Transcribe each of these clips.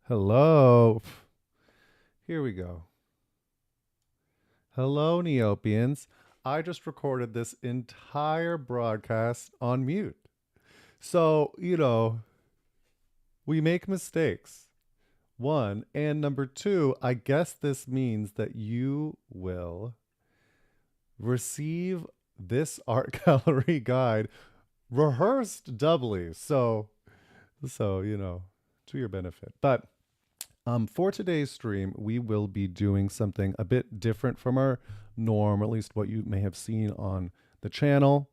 Hello. Here we go. Hello, Neopians. I just recorded this entire broadcast on mute. So, we make mistakes. One. And number two, I guess this means that you will receive this art gallery guide rehearsed doubly. So, to your benefit. But for today's stream, we will be doing something a bit different from our norm, or at least what you may have seen on the channel.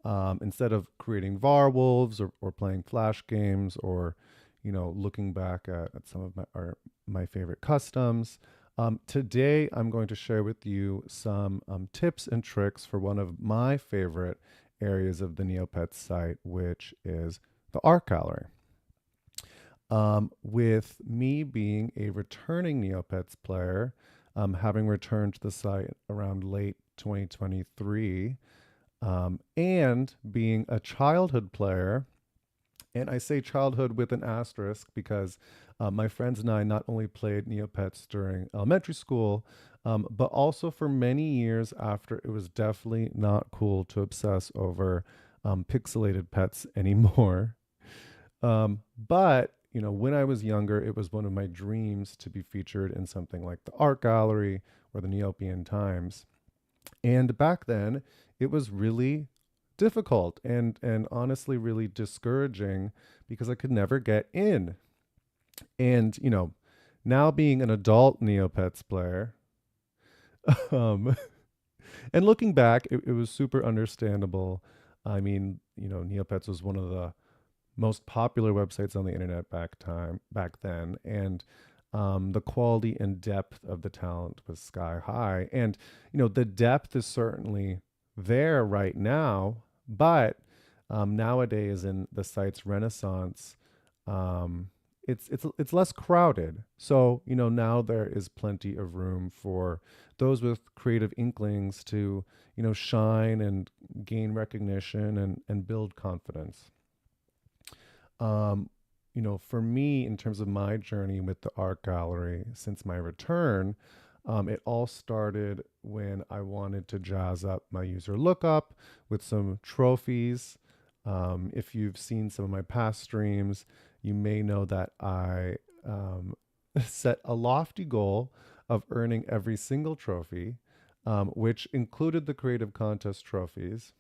Instead of creating var wolves or playing flash games or, looking back at some of my favorite customs, today I'm going to share with you some tips and tricks for one of my favorite areas of the Neopets site, which is the art gallery. With me being a returning Neopets player, having returned to the site around late 2023, and being a childhood player. And I say childhood with an asterisk because my friends and I not only played Neopets during elementary school, but also for many years after it was definitely not cool to obsess over pixelated pets anymore. But when I was younger, it was one of my dreams to be featured in something like the art gallery or the Neopian Times. And back then, it was really difficult and honestly really discouraging because I could never get in. And now being an adult Neopets player, um, and looking back, it was super understandable. I mean, Neopets was one of the most popular websites on the internet back then, and the quality and depth of the talent was sky high. And the depth is certainly there right now, but nowadays in the site's renaissance, it's less crowded. So now there is plenty of room for those with creative inklings to shine and gain recognition and build confidence. um, for me, in terms of my journey with the art gallery since my return, it all started when I wanted to jazz up my user lookup with some trophies. If you've seen some of my past streams, you may know that I set a lofty goal of earning every single trophy, which included the creative contest trophies.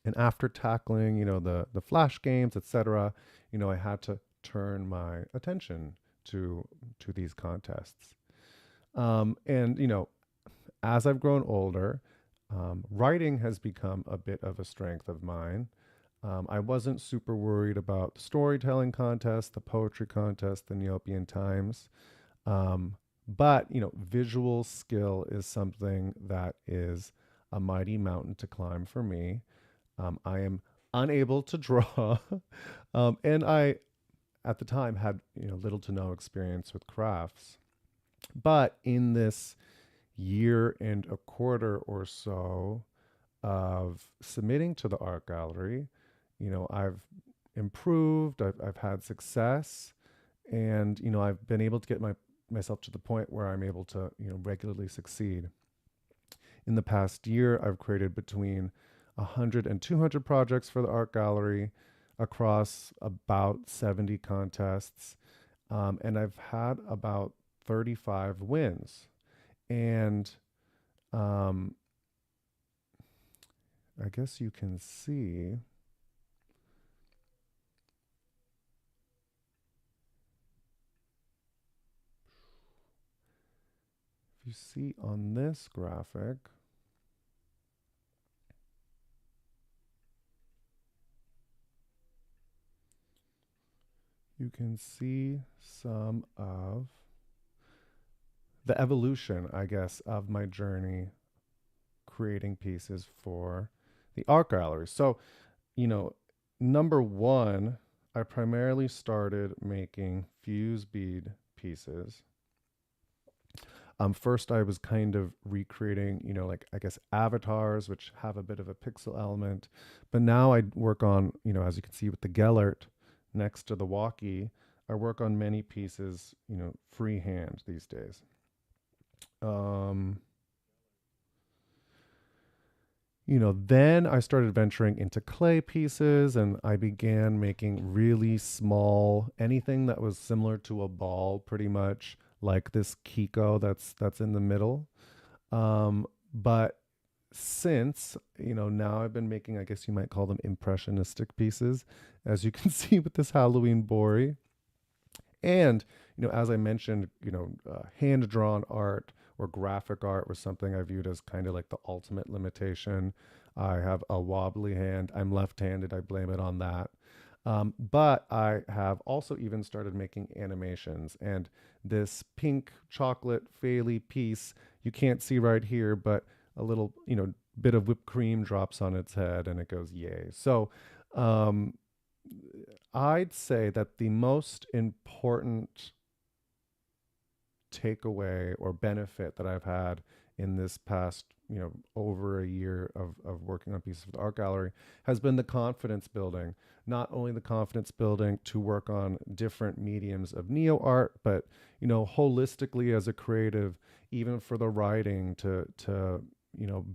And after tackling, the flash games, etc., I had to turn my attention to these contests. And as I've grown older, writing has become a bit of a strength of mine. I wasn't super worried about the storytelling contest, the poetry contest, the Neopian Times. But visual skill is something that is a mighty mountain to climb for me. I am unable to draw, and I, at the time, had little to no experience with crafts. But in this year and a quarter or so of submitting to the art gallery, I've improved. I've had success, and I've been able to get myself to the point where I'm able to regularly succeed. In the past year, I've created between 100 and 200 projects for the art gallery across about 70 contests. And I've had about 35 wins. And um, I guess you can see, if you see on this graphic, you can see some of the evolution, I guess, of my journey creating pieces for the art gallery. So, you know, number one, I primarily started making fuse bead pieces. First, I was kind of recreating, like I guess avatars, which have a bit of a pixel element. But now I work on, as you can see with the Gellert next to the walkie, I work on many pieces, freehand these days. Um, then I started venturing into clay pieces and I began making really small, anything that was similar to a ball, pretty much like this Kiko that's in the middle. But since, now I've been making, I guess you might call them impressionistic pieces, as you can see with this Halloween Bori. And, as I mentioned, hand drawn art or graphic art was something I viewed as kind of like the ultimate limitation. I have a wobbly hand. I'm left handed. I blame it on that. But I have also even started making animations. And this pink chocolate Faily piece, you can't see right here, but a little, bit of whipped cream drops on its head and it goes, yay. So, um, I'd say that the most important takeaway or benefit that I've had in this past, over a year of working on pieces of the art gallery has been the confidence building. Not only the confidence building to work on different mediums of neo art, but holistically as a creative, even for the writing to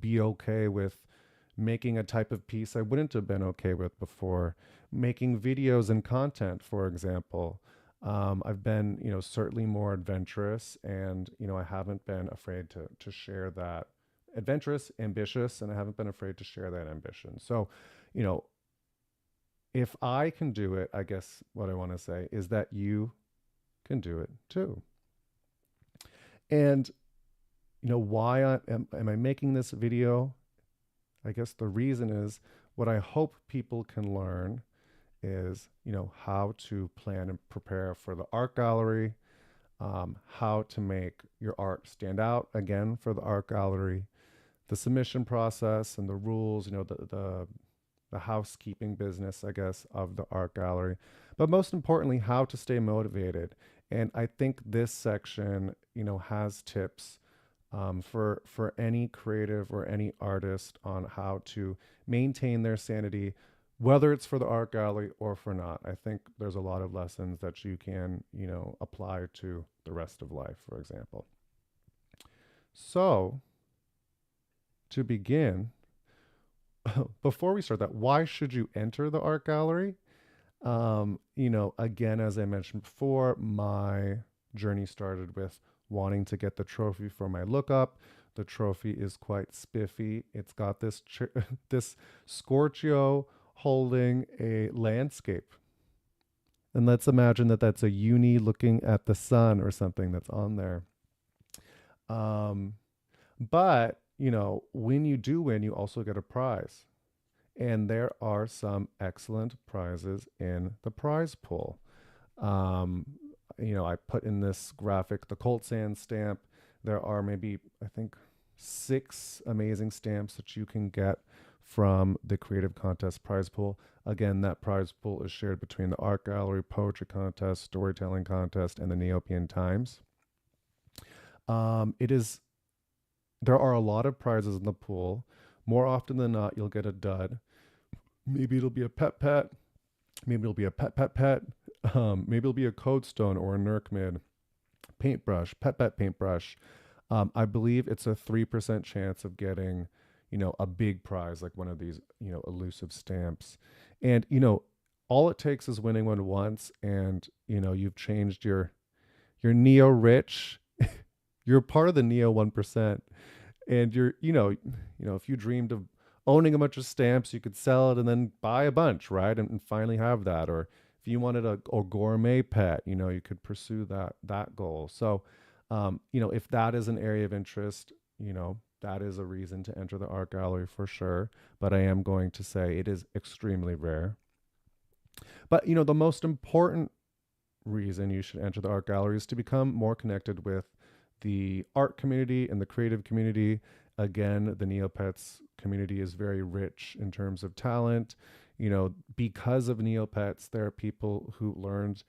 be okay with making a type of piece I wouldn't have been okay with before, making videos and content, for example. I've been, certainly more adventurous, and I haven't been afraid to share that adventurous, ambitious, and I haven't been afraid to share that ambition. So, you know, if I can do it, I guess what I want to say is that you can do it too. And why am I making this video? I guess the reason is what I hope people can learn is, how to plan and prepare for the art gallery, how to make your art stand out again for the art gallery, the submission process and the rules, the housekeeping business, I guess, of the art gallery, but most importantly, how to stay motivated. And I think this section, has tips for any creative or any artist on how to maintain their sanity, whether it's for the art gallery or for not. I think there's a lot of lessons that you can, apply to the rest of life, for example. So, to begin, before we start that, why should you enter the art gallery? Again, as I mentioned before, my journey started with wanting to get the trophy for my lookup. The trophy is quite spiffy. It's got this this Scorchio holding a landscape. And let's imagine that that's a uni looking at the sun or something that's on there. Um, but, when you do win, you also get a prize. And there are some excellent prizes in the prize pool. Um, I put in this graphic the Colt Sand stamp. There are maybe, I think, 6 amazing stamps that you can get from the Creative Contest prize pool. Again, that prize pool is shared between the Art Gallery, Poetry Contest, Storytelling Contest, and the Neopian Times. It is There are a lot of prizes in the pool. More often than not, you'll get a dud. Maybe it'll be a pet. Maybe it'll be a pet. Maybe it'll be a code stone or a NERC paintbrush, pet paintbrush. I believe it's a 3% chance of getting, a big prize like one of these, elusive stamps. And, all it takes is winning one once, and, you've changed your neo rich. You're part of the neo 1%. And if you dreamed of owning a bunch of stamps, you could sell it and then buy a bunch, right? And finally have that. Or if you wanted a gourmet pet, you could pursue that goal. So, if that is an area of interest, that is a reason to enter the art gallery for sure. But I am going to say it is extremely rare. But, the most important reason you should enter the art gallery is to become more connected with the art community and the creative community. Again, the Neopets community is very rich in terms of talent. Because of Neopets, there are people who learned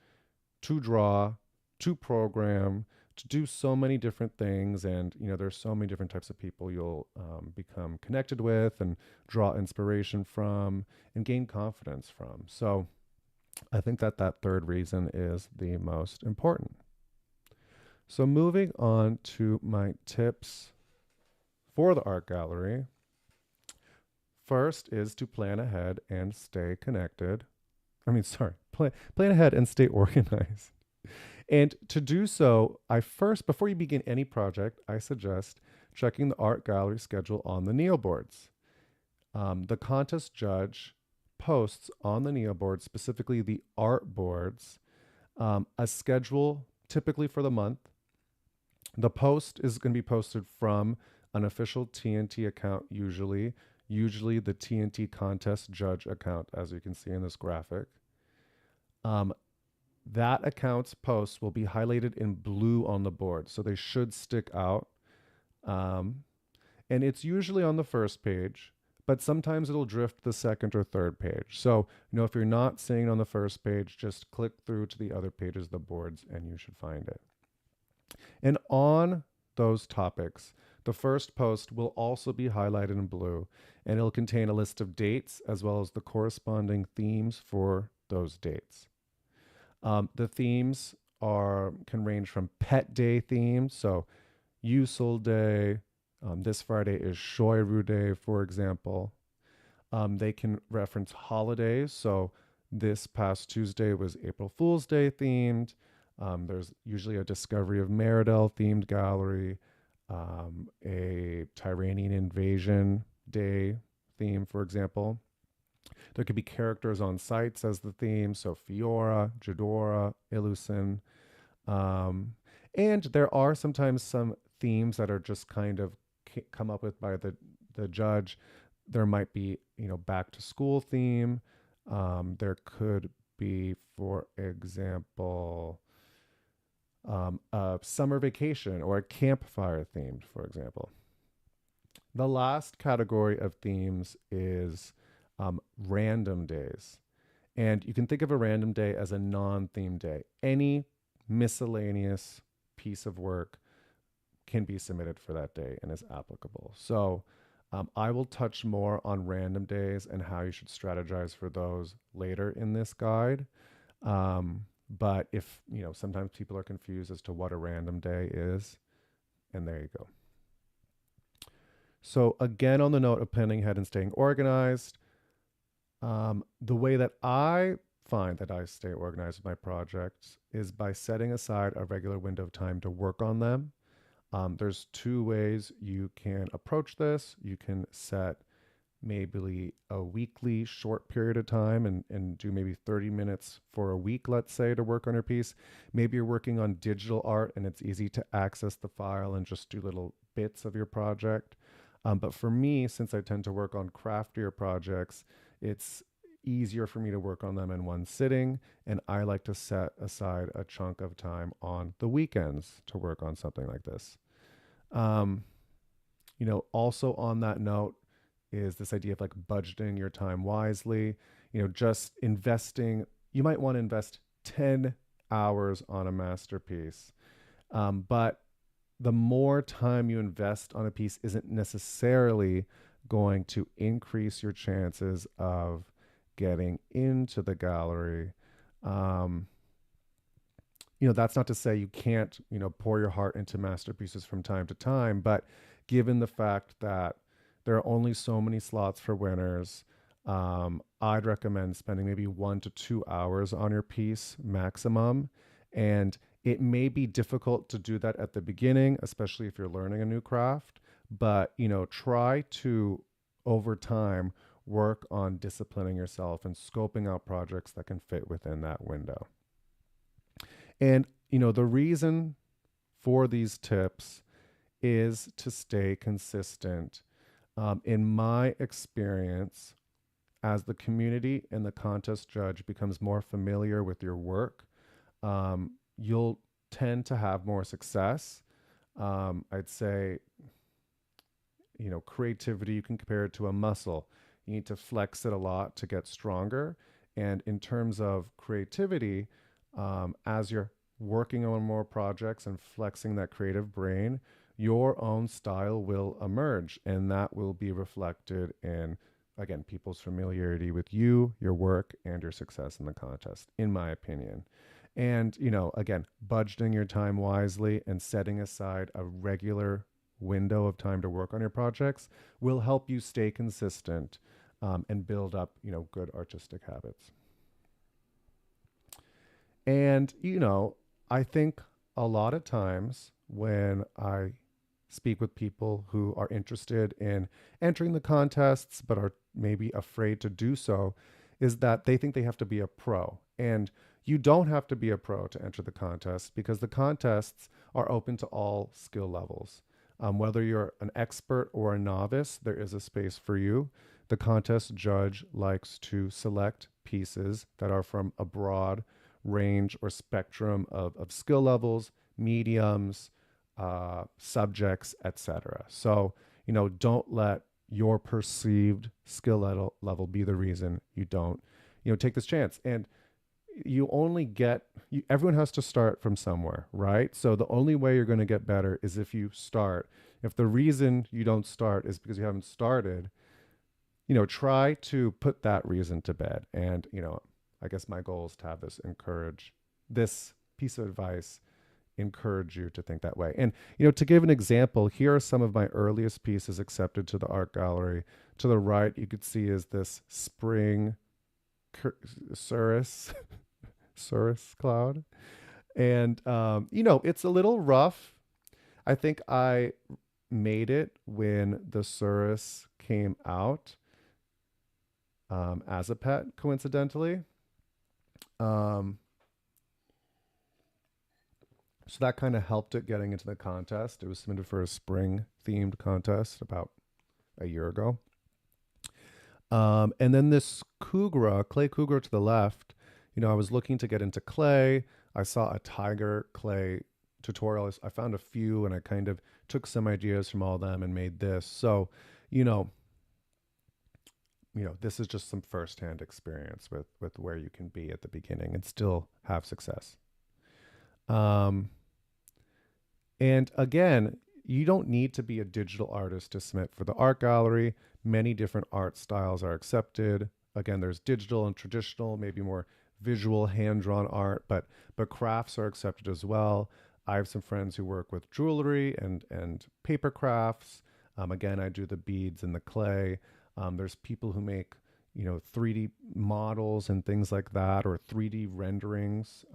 to draw, to program, to do so many different things. And, there's so many different types of people you'll become connected with and draw inspiration from and gain confidence from. So, I think that that third reason is the most important. So, moving on to my tips for the art gallery. First is to plan ahead and stay connected. Plan ahead and stay organized. And to do so, before you begin any project, I suggest checking the art gallery schedule on the Neo boards. The contest judge posts on the Neo board, specifically the art boards, a schedule typically for the month. The post is going to be posted from an official TNT account, usually the TNT contest judge account, as you can see in this graphic. Um, that account's posts will be highlighted in blue on the board, so they should stick out. Um, and it's usually on the first page, but sometimes it'll drift the second or third page. So, if you're not seeing it on the first page, just click through to the other pages of the boards and you should find it. And on those topics, the first post will also be highlighted in blue, and it'll contain a list of dates as well as the corresponding themes for those dates. The themes can range from pet day themes, so Usul Day. This Friday is Shoyru Day, for example. They can reference holidays, so this past Tuesday was April Fool's Day themed. There's usually a Discovery of Meridel themed gallery, a Tyranian Invasion Day theme, for example. There could be characters on sites as the theme, so Fiora, Jadora, Illusin. Um, and there are sometimes some themes that are just kind of come up with by the judge. There might be, back to school theme. There could be, for example, a summer vacation or a campfire themed, for example. The last category of themes is random days. And you can think of a random day as a non themed day. Any miscellaneous piece of work can be submitted for that day and is applicable. So I will touch more on random days and how you should strategize for those later in this guide. But if, sometimes people are confused as to what a random day is, and there you go. So, again, on the note of planning ahead and staying organized, the way that I find that I stay organized with my projects is by setting aside a regular window of time to work on them. There's two ways you can approach this. You can set maybe a weekly short period of time and do maybe 30 minutes for a week, let's say, to work on your piece. Maybe you're working on digital art and it's easy to access the file and just do little bits of your project. But for me, since I tend to work on craftier projects, it's easier for me to work on them in one sitting. And I like to set aside a chunk of time on the weekends to work on something like this. Also on that note, is this idea of like budgeting your time wisely, just investing. You might want to invest 10 hours on a masterpiece. But the more time you invest on a piece isn't necessarily going to increase your chances of getting into the gallery. That's not to say you can't, pour your heart into masterpieces from time to time, but given the fact that there are only so many slots for winners. I'd recommend spending maybe 1 to 2 hours on your piece maximum. And it may be difficult to do that at the beginning, especially if you're learning a new craft. But, try to, over time, work on disciplining yourself and scoping out projects that can fit within that window. And, the reason for these tips is to stay consistent. In my experience, as the community and the contest judge becomes more familiar with your work, you'll tend to have more success. I'd say, creativity, you can compare it to a muscle. You need to flex it a lot to get stronger. And in terms of creativity, as you're working on more projects and flexing that creative brain, your own style will emerge, and that will be reflected in again, people's familiarity with you, your work, and your success in the contest, in my opinion. And, again, budgeting your time wisely and setting aside a regular window of time to work on your projects will help you stay consistent, and build up, good artistic habits. And, I think a lot of times when I speak with people who are interested in entering the contests but are maybe afraid to do so, is that they think they have to be a pro. And you don't have to be a pro to enter the contest because the contests are open to all skill levels. Whether you're an expert or a novice, there is a space for you. The contest judge likes to select pieces that are from a broad range or spectrum of skill levels, mediums, subjects, etc. So, don't let your perceived skill level be the reason you don't, take this chance. And you only get, everyone has to start from somewhere, right? So the only way you're going to get better is if you start. If the reason you don't start is because you haven't started, try to put that reason to bed. And, I guess my goal is to have this piece of advice encourage you to think that way. And, to give an example, here are some of my earliest pieces accepted to the art gallery. To the right, you could see is this spring cirrus, cirrus cloud. And, it's a little rough. I think I made it when the cirrus came out, as a pet, coincidentally. Um, so that kind of helped it getting into the contest. It was submitted for a spring themed contest about a year ago. And then this Kugra, clay Kugra to the left, I was looking to get into clay. I saw a tiger clay tutorial. I found a few and I kind of took some ideas from all of them and made this. So, you know, this is just some firsthand experience with where you can be at the beginning and still have success. Um, and again, you don't need to be a digital artist to submit for the art gallery. Many different art styles are accepted. Again, there's digital and traditional, maybe more visual hand-drawn art, but crafts are accepted as well. I have some friends who work with jewelry and paper crafts. Again, I do the beads and the clay. There's people who make 3D models and things like that, or 3D renderings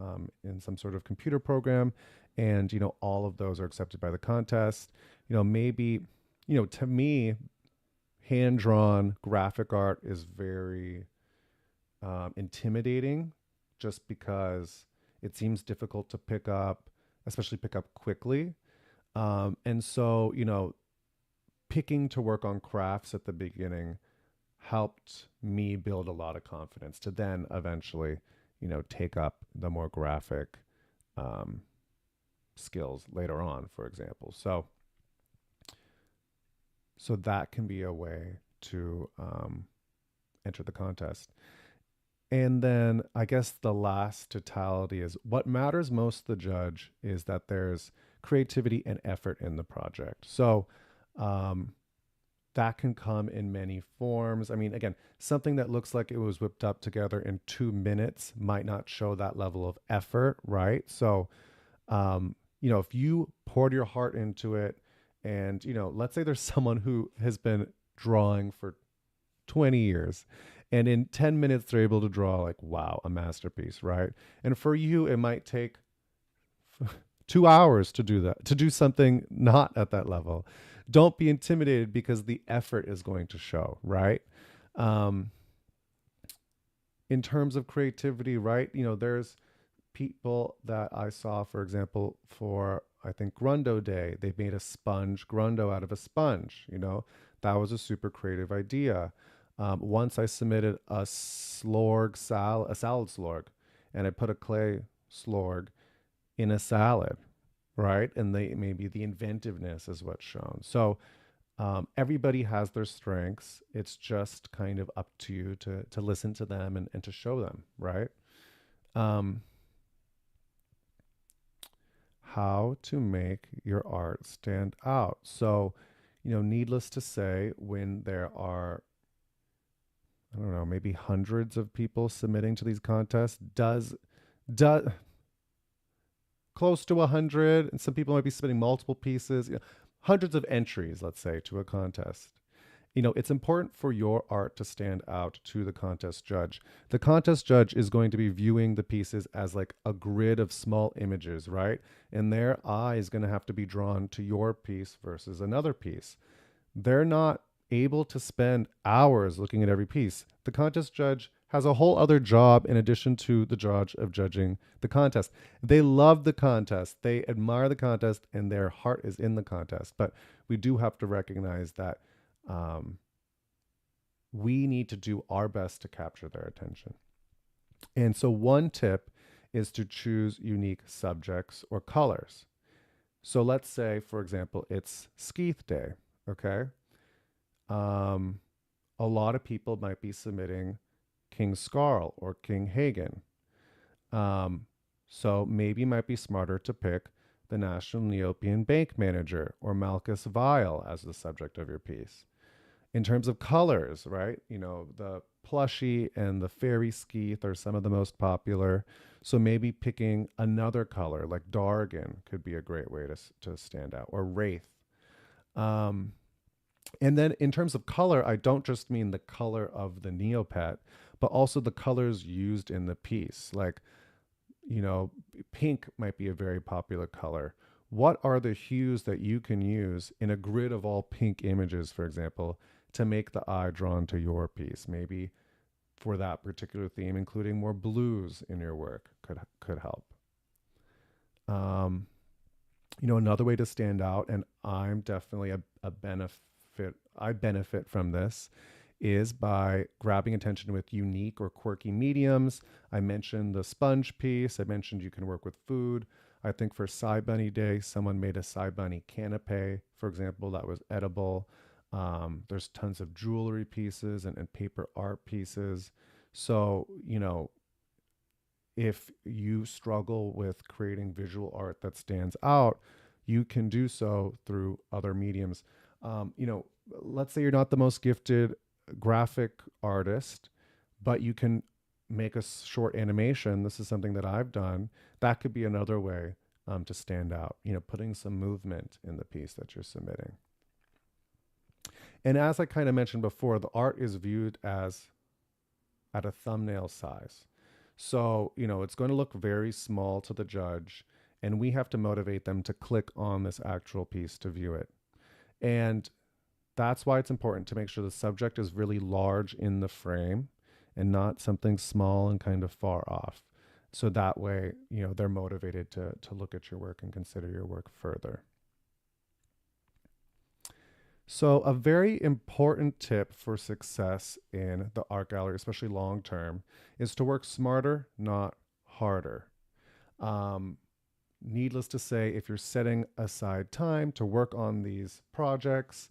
in some sort of computer program. And all of those are accepted by the contest. Maybe to me, hand-drawn graphic art is very intimidating, just because it seems difficult to pick up, especially pick up quickly. And so, picking to work on crafts at the beginning helped me build a lot of confidence to then eventually, take up the more graphic skills later on, for example. So that can be a way to enter the contest. And then I guess the last totality is what matters most to the judge is that there's creativity and effort in the project. So that can come in many forms. I mean, again, something that looks like it was whipped up together in 2 minutes might not show that level of effort, right? So, if you poured your heart into it and, let's say there's someone who has been drawing for 20 years and in 10 minutes they're able to draw like, wow, a masterpiece, right? And for you, it might take 2 hours to do that, to do something not at that level. Don't be intimidated because the effort is going to show, right? Um, in terms of creativity, right? There's people that I saw, for example, for I think Grundo Day, they made a sponge Grundo out of a sponge. That was a super creative idea. Once I submitted a a salad slorg, and I put a clay slorg in a salad, right? And maybe the inventiveness is what's shown. So everybody has their strengths. It's just kind of up to you to listen to them and to show them, right? Um, how to make your art stand out. So, needless to say, when there are I don't know, maybe hundreds of people submitting to these contests. Does close to 100, and some people might be submitting multiple pieces, hundreds of entries, let's say, to a contest. It's important for your art to stand out to the contest judge. The contest judge is going to be viewing the pieces as like a grid of small images, right? And their eye is going to have to be drawn to your piece versus another piece. They're not able to spend hours looking at every piece. The contest judge has a whole other job in addition to the judge of judging the contest. They love the contest, they admire the contest, and their heart is in the contest. But we do have to recognize that um, we need to do our best to capture their attention. And so, one tip is to choose unique subjects or colors. So, let's say, for example, it's Skeeth Day, okay? Um, a lot of people might be submitting King Skarl or King Hagen. Um, so maybe it might be smarter to pick the National Neopian Bank Manager or Malchus Vile as the subject of your piece. In terms of colors, right? The plushie and the fairy skeeth are some of the most popular. So maybe picking another color like Dargan could be a great way to stand out, or Wraith. Um, and then in terms of color, I don't just mean the color of the Neopet, but also the colors used in the piece. Like, you know, pink might be a very popular color. What are the hues that you can use in a grid of all pink images, for example, to make the eye drawn to your piece? Maybe for that particular theme, including more blues in your work could help. Um, Another way to stand out, and I'm definitely a benefit, I benefit from this, is by grabbing attention with unique or quirky mediums. I mentioned the sponge piece. I mentioned you can work with food. I think for Cy Bunny Day, someone made a Cy Bunny canapé, for example, that was edible. There's tons of jewelry pieces and paper art pieces. So, if you struggle with creating visual art that stands out, you can do so through other mediums. Um, you know, let's say you're not the most gifted graphic artist, but you can make a short animation. This is something that I've done. That could be another way to stand out, putting some movement in the piece that you're submitting. And as I kind of mentioned before, the art is viewed as at a thumbnail size. So, it's going to look very small to the judge, and we have to motivate them to click on this actual piece to view it. And that's why it's important to make sure the subject is really large in the frame and not something small and kind of far off. So that way, they're motivated to look at your work and consider your work further. So, a very important tip for success in the art gallery, especially long term, is to work smarter, not harder. Um, Needless to say, if you're setting aside time to work on these projects,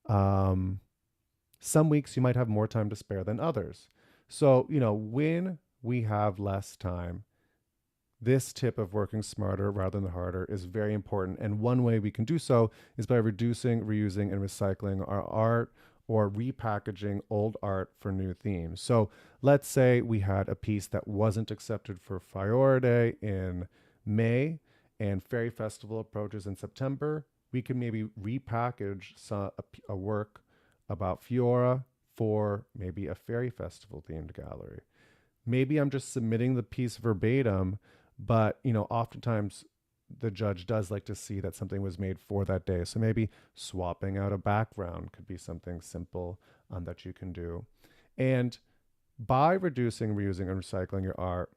um, some weeks you might have more time to spare than others. So, when we have less time, this tip of working smarter rather than harder is very important. And one way we can do so is by reducing, reusing, and recycling our art, or repackaging old art for new themes. So let's say we had a piece that wasn't accepted for Fiora Day in May and Fairy Festival approaches in September. We can maybe repackage a work about Fiora for maybe a Fairy Festival themed gallery. Maybe I'm just submitting the piece verbatim, but oftentimes the judge does like to see that something was made for that day. So maybe swapping out a background could be something simple that you can do. And by reducing, reusing, and recycling your art,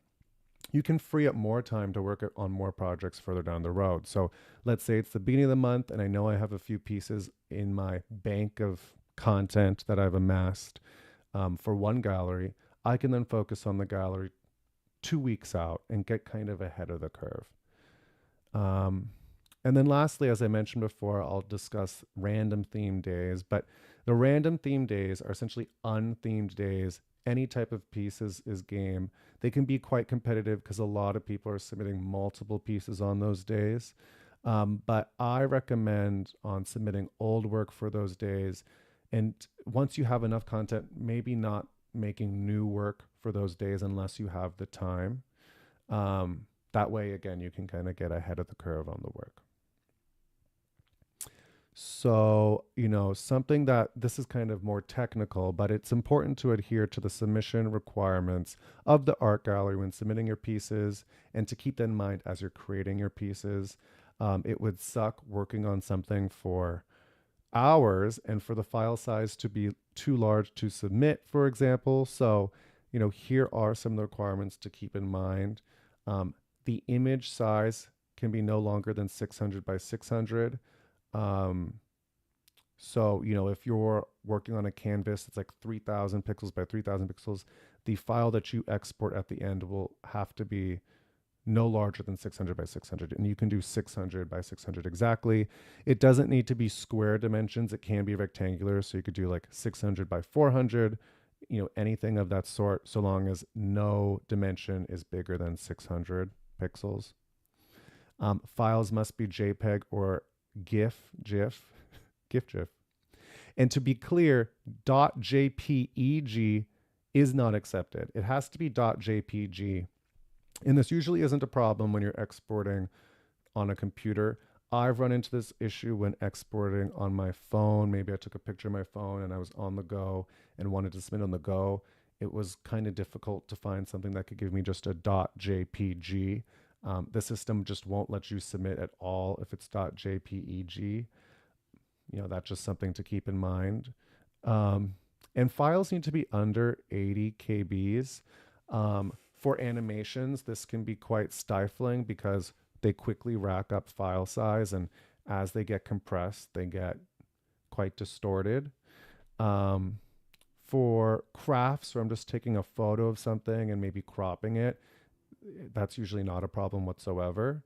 you can free up more time to work on more projects further down the road. So let's say it's the beginning of the month, and I know I have a few pieces in my bank of content that I've amassed for one gallery. I can then focus on the gallery 2 weeks out and get kind of ahead of the curve. Um, and then lastly, as I mentioned before, I'll discuss random theme days, but the random theme days are essentially unthemed days. Any type of piece is game. They can be quite competitive because a lot of people are submitting multiple pieces on those days. But I recommend on submitting old work for those days. And once you have enough content, maybe not making new work for those days unless you have the time. That way, again, you can kind of get ahead of the curve on the work. So, something that this is kind of more technical, but it's important to adhere to the submission requirements of the art gallery when submitting your pieces and to keep that in mind as you're creating your pieces. It would suck working on something for hours and for the file size to be too large to submit, for example. So, here are some of the requirements to keep in mind. The image size can be no longer than 600 by 600. So, if you're working on a canvas that's like 3000 pixels by 3000 pixels, the file that you export at the end will have to be no larger than 600 by 600. And you can do 600 by 600 exactly. It doesn't need to be square dimensions. It can be rectangular. So you could do like 600 by 400, anything of that sort, so long as no dimension is bigger than 600 pixels. Files must be JPEG or GIF. And to be clear, .jpeg is not accepted. It has to be .jpg. And this usually isn't a problem when you're exporting on a computer. I've run into this issue when exporting on my phone. Maybe I took a picture of my phone and I was on the go and wanted to submit on the go. It was kind of difficult to find something that could give me just a .jpg. The system just won't let you submit at all if it's .jpeg. That's just something to keep in mind. And files need to be under 80 kbs. For animations, this can be quite stifling because they quickly rack up file size, and as they get compressed, they get quite distorted. For crafts, where I'm just taking a photo of something and maybe cropping it, that's usually not a problem whatsoever.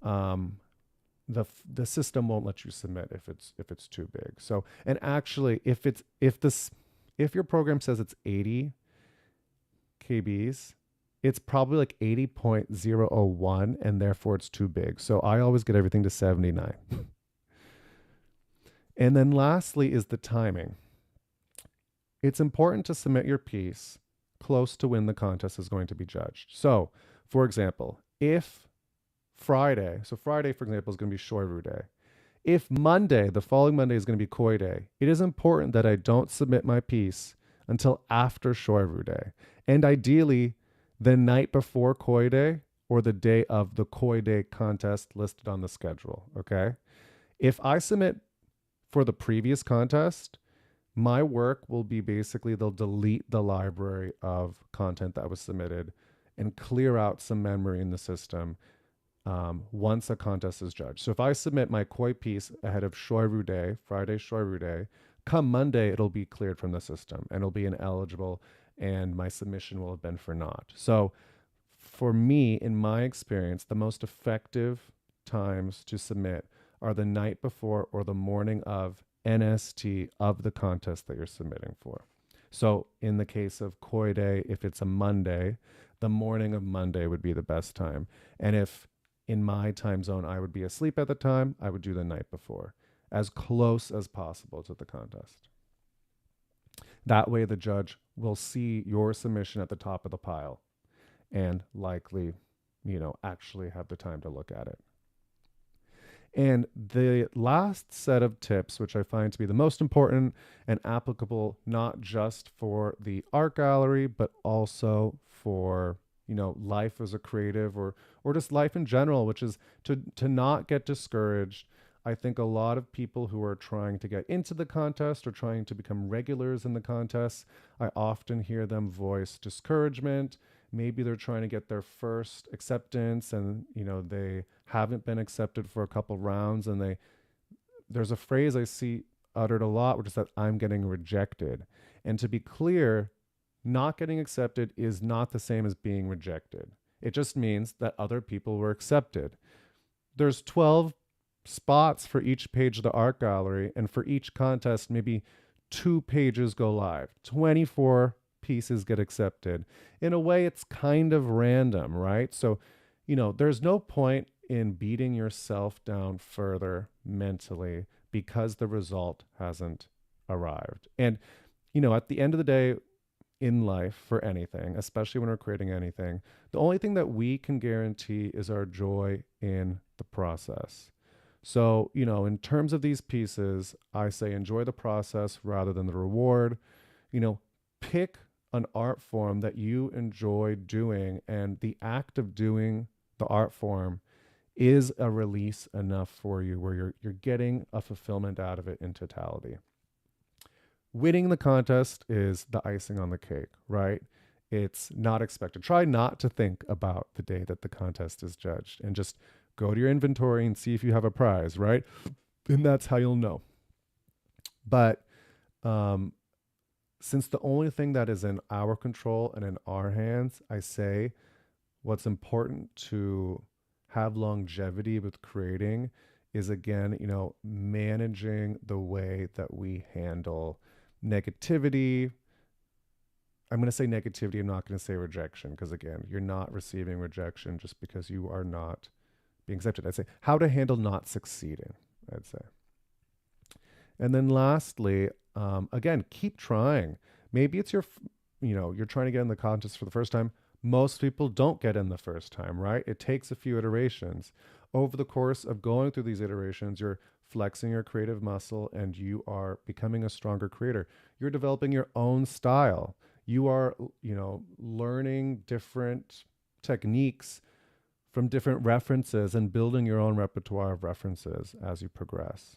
The system won't let you submit if it's too big. So, and actually, if your program says it's 80 kbs, it's probably like 80.001, and therefore it's too big. So I always get everything to 79. And then lastly is the timing. It's important to submit your piece close to when the contest is going to be judged. So, for example, if Friday, for example, is going to be Shoyru Day. If Monday, the following Monday, is going to be Koi Day, it is important that I don't submit my piece until after Shoyru Day. And ideally, the night before Koi Day or the day of the Koi Day contest listed on the schedule, okay? If I submit for the previous contest, my work will be basically, they'll delete the library of content that was submitted and clear out some memory in the system once a contest is judged. So if I submit my Koi piece ahead of Shoyru Day, Friday Shoyru Day, come Monday, it'll be cleared from the system and it'll be ineligible, and my submission will have been for naught. So for me, in my experience, the most effective times to submit are the night before or the morning of NST of the contest that you're submitting for. So in the case of Koi Day, if it's a Monday, the morning of Monday would be the best time. And if in my time zone I would be asleep at the time, I would do the night before, as close as possible to the contest. That way the judge will see your submission at the top of the pile and likely, actually have the time to look at it. And the last set of tips, which I find to be the most important and applicable not just for the art gallery, but also for, life as a creative or just life in general, which is to not get discouraged. I think a lot of people who are trying to get into the contest or trying to become regulars in the contests, I often hear them voice discouragement. Maybe they're trying to get their first acceptance and, they haven't been accepted for a couple rounds, and there's a phrase I see uttered a lot, which is that I'm getting rejected. And to be clear, not getting accepted is not the same as being rejected. It just means that other people were accepted. There's 12 spots for each page of the art gallery, and for each contest, maybe 2 pages go live. 24 pieces get accepted. In a way, it's kind of random, right? So, there's no point in beating yourself down further mentally because the result hasn't arrived. And, at the end of the day, in life for anything, especially when we're creating anything, the only thing that we can guarantee is our joy in the process. So, in terms of these pieces, I say enjoy the process rather than the reward. You know, pick an art form that you enjoy doing, and the act of doing the art form is a release enough for you where you're getting a fulfillment out of it in totality. Winning the contest is the icing on the cake, right? It's not expected. Try not to think about the day that the contest is judged and just go to your inventory and see if you have a prize, right? And that's how you'll know. But um, since the only thing that is in our control and in our hands, I say what's important to have longevity with creating is, again, managing the way that we handle negativity. I'm going to say negativity. I'm not going to say rejection because, again, you're not receiving rejection just because you are not being accepted. I'd say how to handle not succeeding, I'd say. And then lastly, again, keep trying. Maybe it's you're trying to get in the contest for the first time. Most people don't get in the first time, right? It takes a few iterations. Over the course of going through these iterations, you're flexing your creative muscle and you are becoming a stronger creator. You're developing your own style. You are, learning different techniques from different references and building your own repertoire of references as you progress.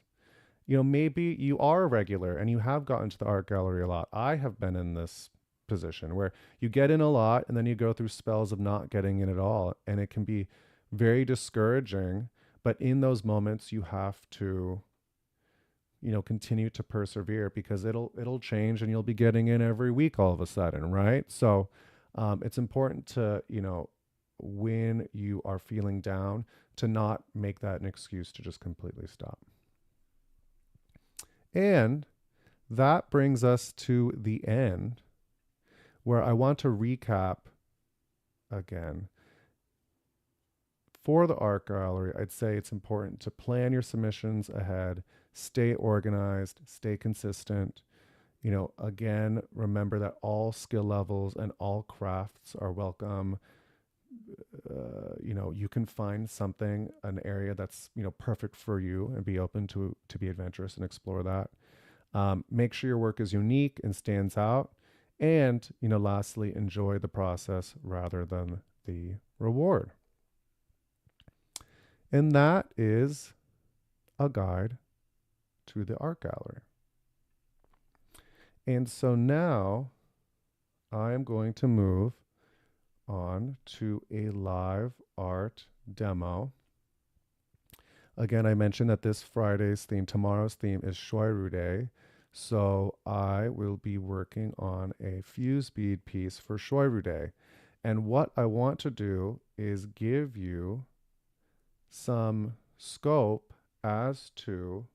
Maybe you are a regular and you have gotten to the art gallery a lot. I have been in this position where you get in a lot and then you go through spells of not getting in at all. And it can be very discouraging. But in those moments, you have to, continue to persevere because it'll change and you'll be getting in every week all of a sudden, right? So it's important to, when you are feeling down, to not make that an excuse to just completely stop. And that brings us to the end where I want to recap again. For the art gallery, I'd say it's important to plan your submissions ahead, stay organized, stay consistent. Again, remember that all skill levels and all crafts are welcome. You can find something, an area that's, perfect for you and be open to be adventurous and explore that. Make sure your work is unique and stands out. And, lastly, enjoy the process rather than the reward. And that is a guide to the art gallery. And so now I am going to move on to a live art demo. Again, I mentioned that this Friday's theme, tomorrow's theme is Shoyru Day. So I will be working on a fuse bead piece for Shoyru Day. And what I want to do is give you some scope as to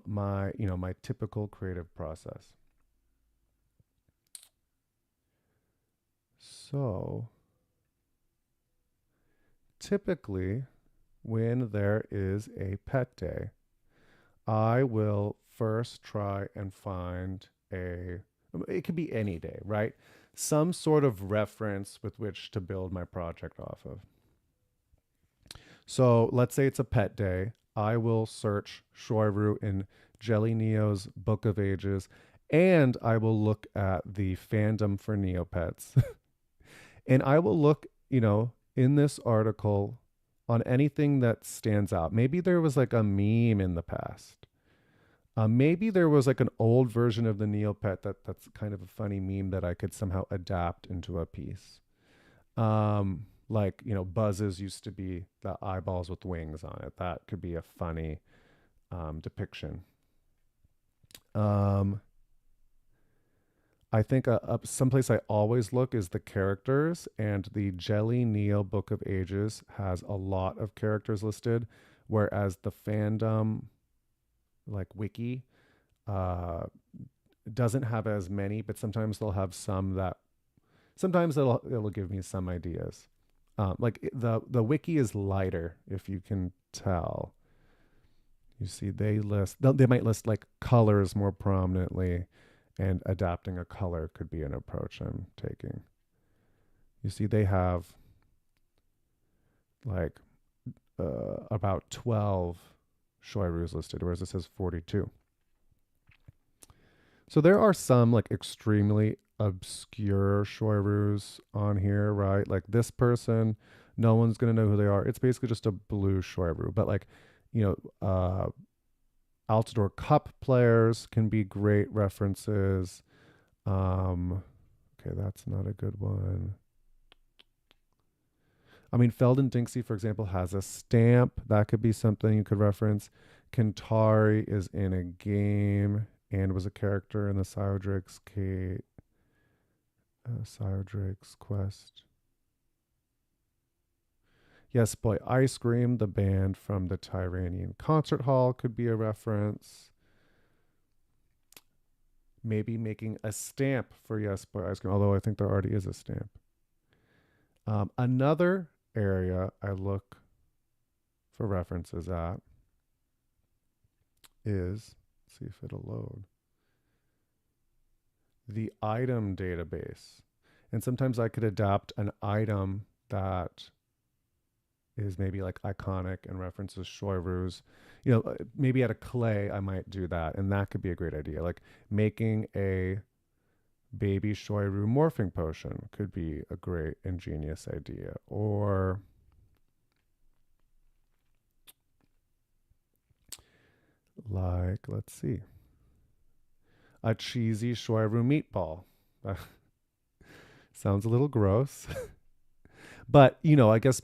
my typical creative process. So typically when there is a pet day, I will first try and find it could be any day, right? Some sort of reference with which to build my project off of. So let's say it's a pet day. I will search Shoyru in Jelly Neo's Book of Ages, and I will look at the fandom for Neopets. And I will look, in this article on anything that stands out. Maybe there was like a meme in the past. Maybe there was like an old version of the Neopet that's kind of a funny meme that I could somehow adapt into a piece. Like, Buzz's used to be the eyeballs with wings on it. That could be a funny depiction. I think someplace I always look is the characters, and the Jelly Neo Book of Ages has a lot of characters listed, whereas the fandom, like wiki, doesn't have as many, but sometimes they'll have some that sometimes it'll give me some ideas. Like the wiki is lighter, if you can tell. You see, they might list like colors more prominently, and adapting a color could be an approach I'm taking. You see, they have like about 12 Shoyrus listed, whereas it says 42. So there are some like extremely obscure Shoyrus on here, right? Like this person, no one's gonna know who they are. It's basically just a blue Shoyru. But like, you know, Altador Cup players can be great references. Okay, that's not a good one. I mean, Feldon Dinksey, for example, has a stamp. That could be something you could reference. Kentari is in a game and was a character in the Sire Drake's quest. Yes, Boy Ice Cream, the band from the Tyranian Concert Hall, could be a reference. Maybe making a stamp for Yes, Boy Ice Cream, although I think there already is a stamp. Another area I look for references at is, let's see if it'll load, the item database. And sometimes I could adapt an item that is maybe like iconic and references Shoyrus. You know, maybe at a clay, I might do that. And that could be a great idea. Like making a baby Shoyru morphing potion could be a great ingenious idea. Or like, let's see, a cheesy Shoyru meatball. Sounds a little gross. But you know, I guess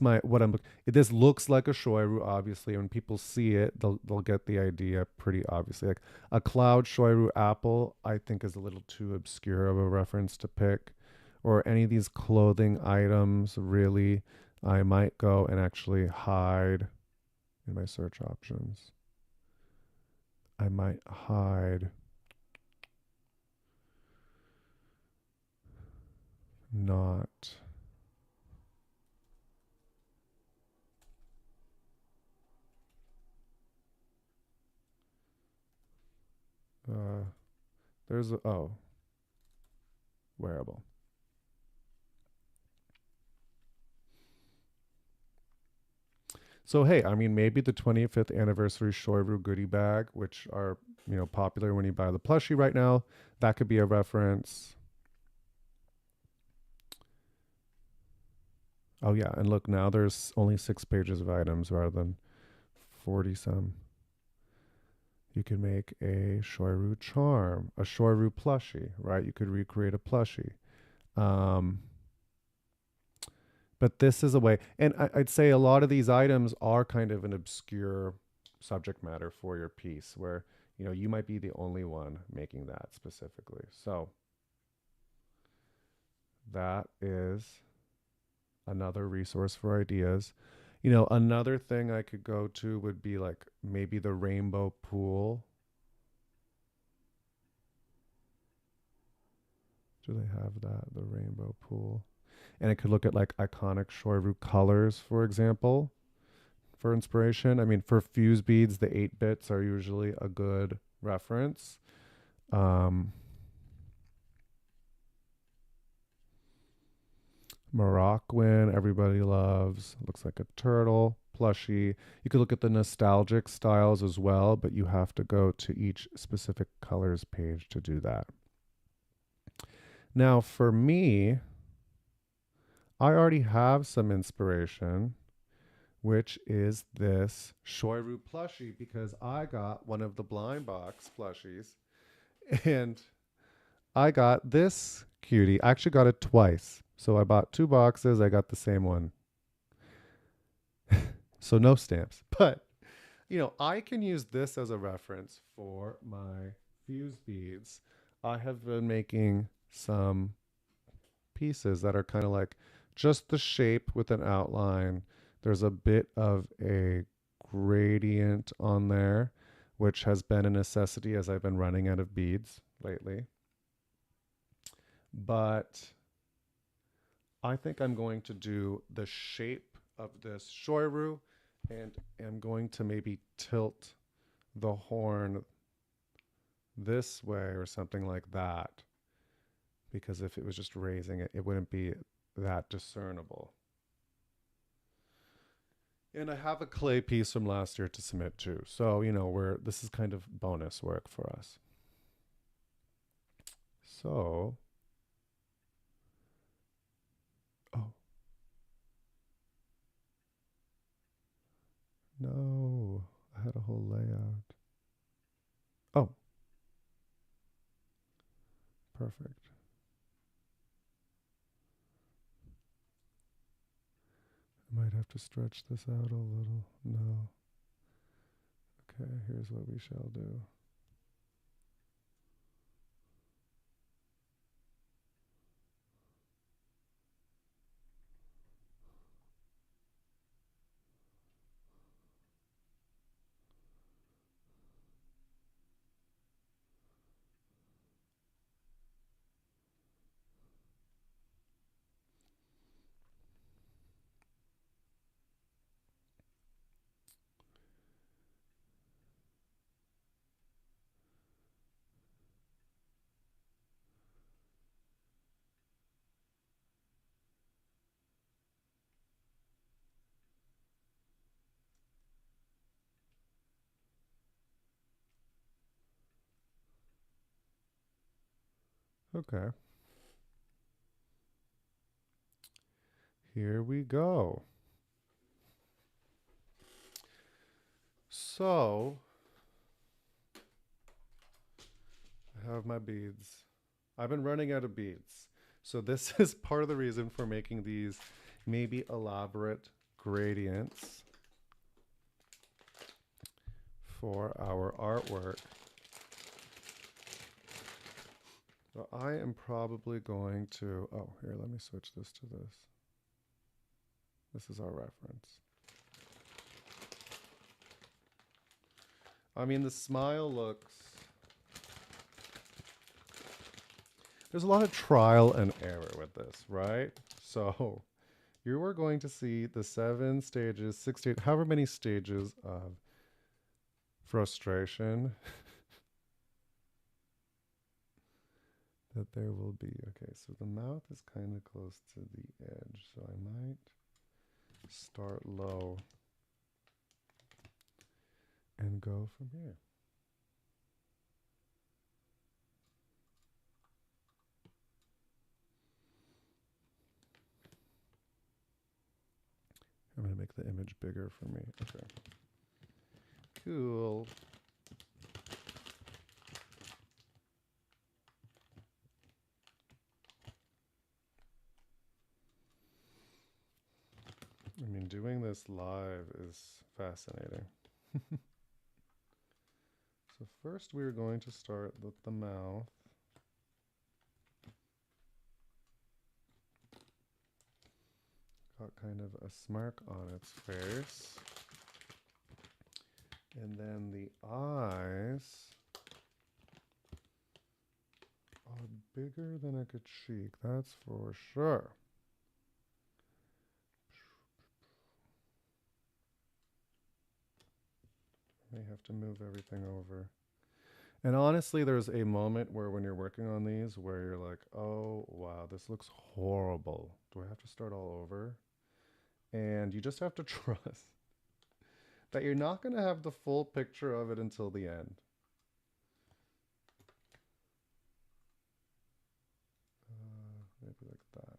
this looks like a Shoyru, obviously. When people see it, they'll get the idea pretty obviously. Like a cloud Shoyru apple, I think is a little too obscure of a reference to pick. Or any of these clothing items, really, I might go and actually hide in my search options. I might hide not. Uh, there's a, oh, wearable. So hey, I mean, maybe the 25th anniversary Shoyru goodie bag, which are, you know, popular when you buy the plushie right now, that could be a reference. Oh yeah, and look, now there's only 6 pages of items rather than 40 some. You could make a Shoyru charm, a Shoyru plushie, right? You could recreate a plushie. Um, but this is a way, and I'd say a lot of these items are kind of an obscure subject matter for your piece, where you know you might be the only one making that specifically. So that is another resource for ideas. You know, another thing I could go to would be like maybe the rainbow pool. Do they have that? The rainbow pool. And I could look at like iconic Shoyru colors, for example, for inspiration. I mean, for fuse beads, the 8 bits are usually a good reference. Um, Moroccan, everybody loves. Looks like a turtle, plushy. You could look at the nostalgic styles as well, but you have to go to each specific colors page to do that. Now, for me, I already have some inspiration, which is this Shoyru plushie, because I got one of the blind box plushies and I got this cutie. I actually got it twice. So I bought 2 boxes. I got the same one. So no stamps. But, you know, I can use this as a reference for my fuse beads. I have been making some pieces that are kind of like just the shape with an outline. There's a bit of a gradient on there, which has been a necessity as I've been running out of beads lately. But I think I'm going to do the shape of this Shoyru and am going to maybe tilt the horn this way or something like that. Because if it was just raising it, it wouldn't be that discernible. And I have a clay piece from last year to submit too. So, this is kind of bonus work for us. So, oh, no, I had a whole layout. Oh, perfect. I might have to stretch this out a little. No. Okay, here's what we shall do. Okay. Here we go. So, I have my beads. I've been running out of beads. So this is part of the reason for making these maybe elaborate gradients for our artwork. So I am probably going to, oh, here, let me switch this to this. This is our reference. I mean, the smile looks, there's a lot of trial and error with this, right? So you are going to see the 7 stages, 6 stages, however many stages of frustration that there will be. Okay, so the mouth is kind of close to the edge, so I might start low and go from here. I'm going to make the image bigger for me. Okay. Cool. I mean, doing this live is fascinating. So first we're going to start with the mouth. Got kind of a smirk on its face. And then the eyes are bigger than a cheek, that's for sure. May have to move everything over. And honestly, there's a moment where when you're working on these where you're like, oh, wow, this looks horrible. Do I have to start all over? And you just have to trust that you're not going to have the full picture of it until the end. Maybe like that.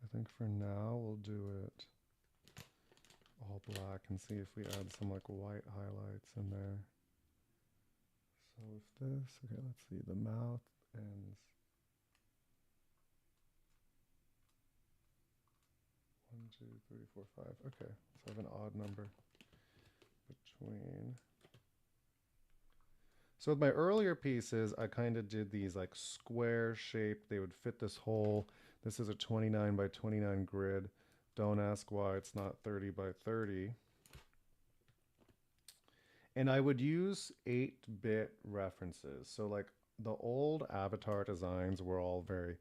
I think for now we'll do it all black and see if we add some like white highlights in there. So if this, okay, let's see, the mouth ends 1, 2, 3, 4, 5. Okay, so I have an odd number between So with my earlier pieces, I kind of did these like square shape. They would fit this hole. This is a 29 by 29 grid. Don't ask why it's not 30 by 30. And I would use 8-bit references. So like the old Avatar designs were all very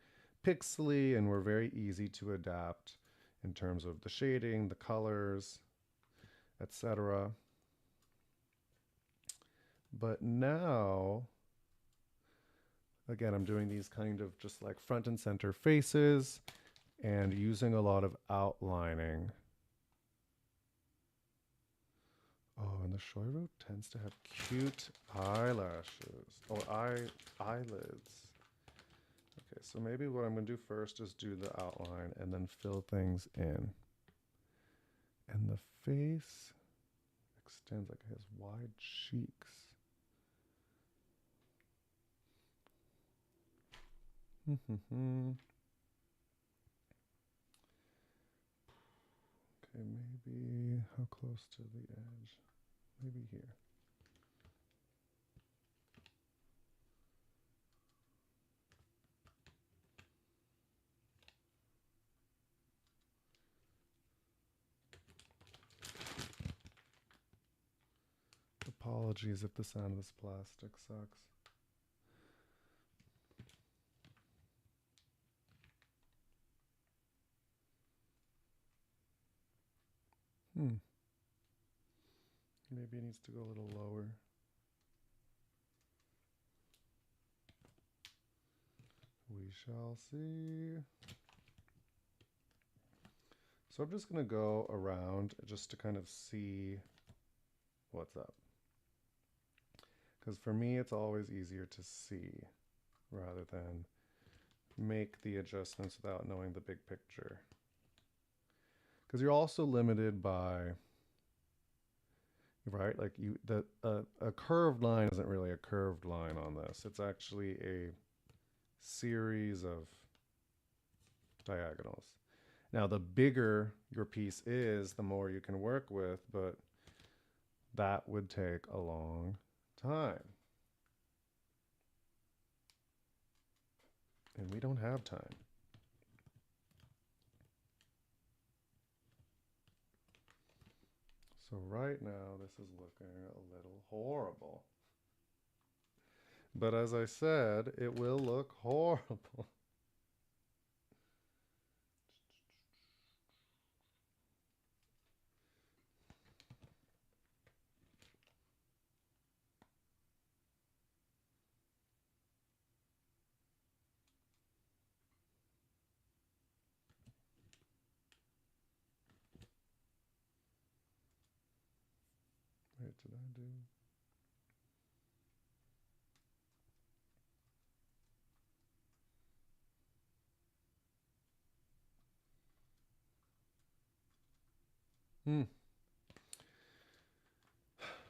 pixely and were very easy to adapt in terms of the shading, the colors, etc. But now, again, I'm doing these kind of just like front and center faces and using a lot of outlining. Oh, and the Shoyru tends to have cute eyelashes or eyelids. Okay, so maybe what I'm going to do first is do the outline and then fill things in. And the face extends like it has wide cheeks. Okay, maybe how close to the edge? Maybe here. Apologies if the sound of this plastic sucks. Maybe it needs to go a little lower. We shall see. So I'm just going to go around just to kind of see what's up. Because for me, it's always easier to see rather than make the adjustments without knowing the big picture. Because you're also limited by, right? Like a curved line isn't really a curved line on this. It's actually a series of diagonals. Now, the bigger your piece is, the more you can work with, but that would take a long time. And we don't have time. So right now, this is looking a little horrible. But as I said, it will look horrible. Wait, did I do?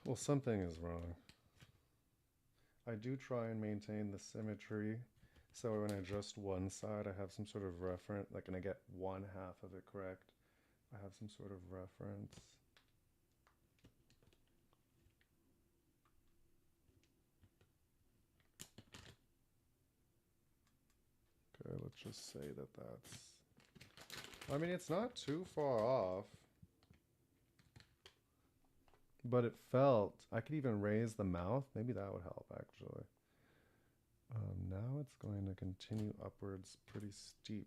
Well, something is wrong. I do try and maintain the symmetry. So when I adjust one side, I have some sort of reference. Like when I get one half of it correct, I have some sort of reference. Okay, let's just say that that's... I mean, it's not too far off. But it felt... I could even raise the mouth. Maybe that would help, actually. Now it's going to continue upwards pretty steep.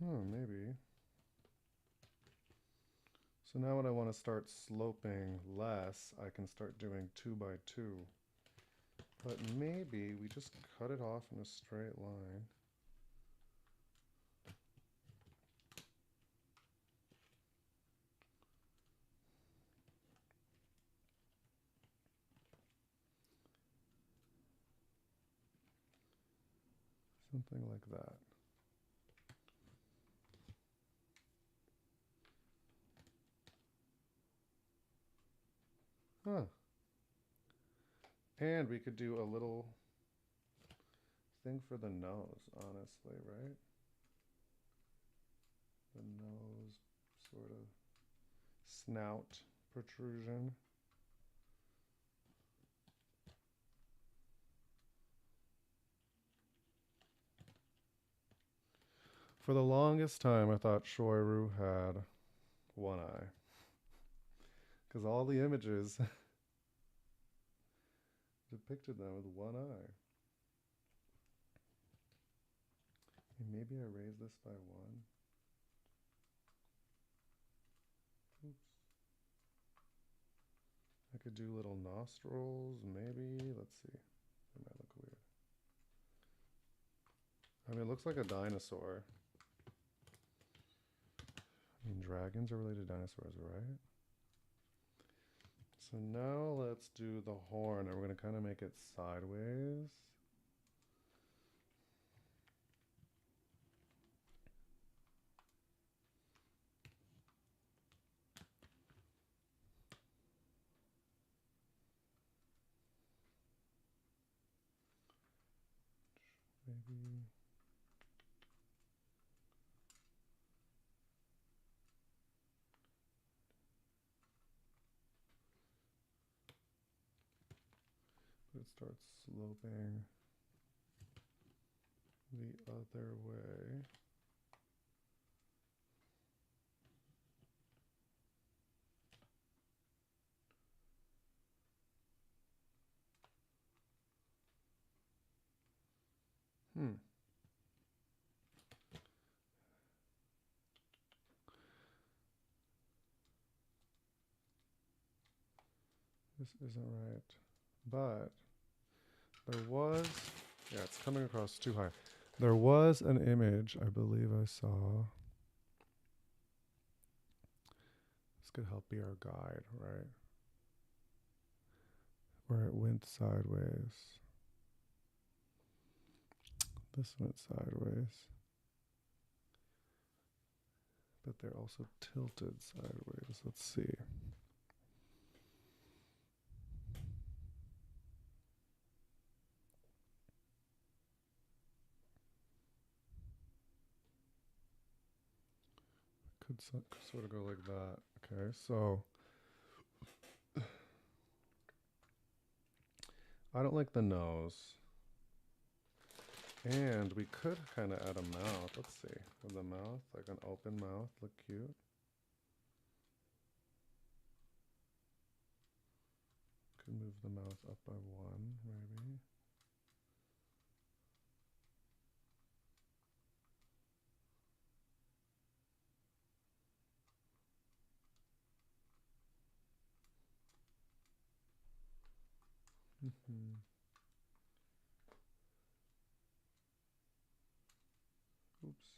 Maybe. So now when I want to start sloping less, I can start doing 2 by 2. But maybe we just cut it off in a straight line. Something like that. Huh. And we could do a little thing for the nose, honestly, right? The nose sort of snout protrusion. For the longest time, I thought Shoyru had one eye. Because all the images depicted them with one eye. And maybe I raise this by 1. Oops. I could do little nostrils, maybe. Let's see. That might look weird. I mean, it looks like a dinosaur. I mean, dragons are related to dinosaurs, right? So now let's do the horn, and we're going to kind of make it sideways. Maybe. It starts sloping the other way. This isn't right. But there was, yeah, it's coming across too high. There was an image I believe I saw. This could help be our guide, right? Where it went sideways. This went sideways. But they're also tilted sideways. Let's see. Could sort of go like that. Okay, so I don't like the nose. And we could kind of add a mouth. Let's see. With the mouth, like an open mouth, look cute. Could move the mouth up by 1, maybe. Oops.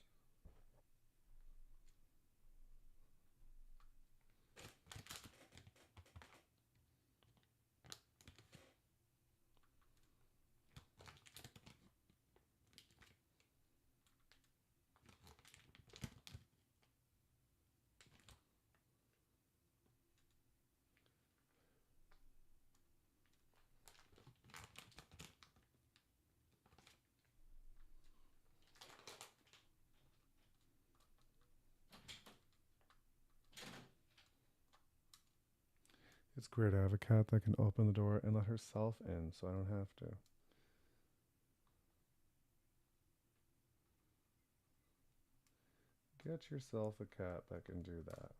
It's great. I have a cat that can open the door and let herself in, so I don't have to. Get yourself a cat that can do that.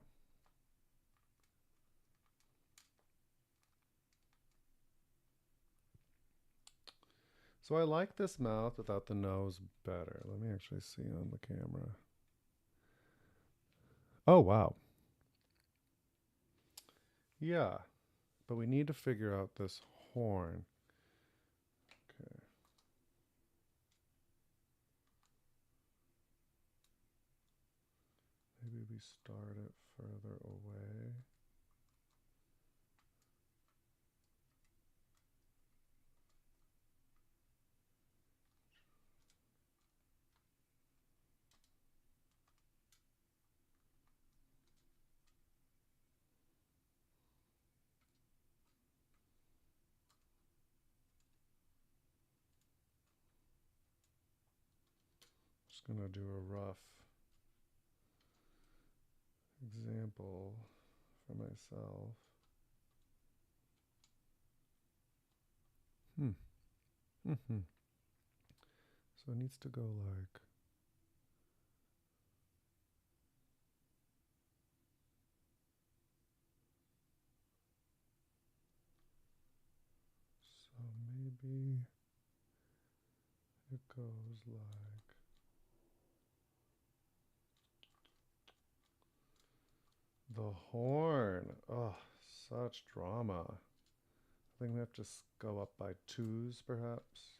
So I like this mouth without the nose better. Let me actually see on the camera. Oh, wow. Yeah, but we need to figure out this horn. Okay. Maybe we start it further away. Just gonna do a rough example for myself. Mm-hmm. So it needs to go like so. Maybe it goes like the horn. Oh, such drama. I think we have to go up by twos, perhaps.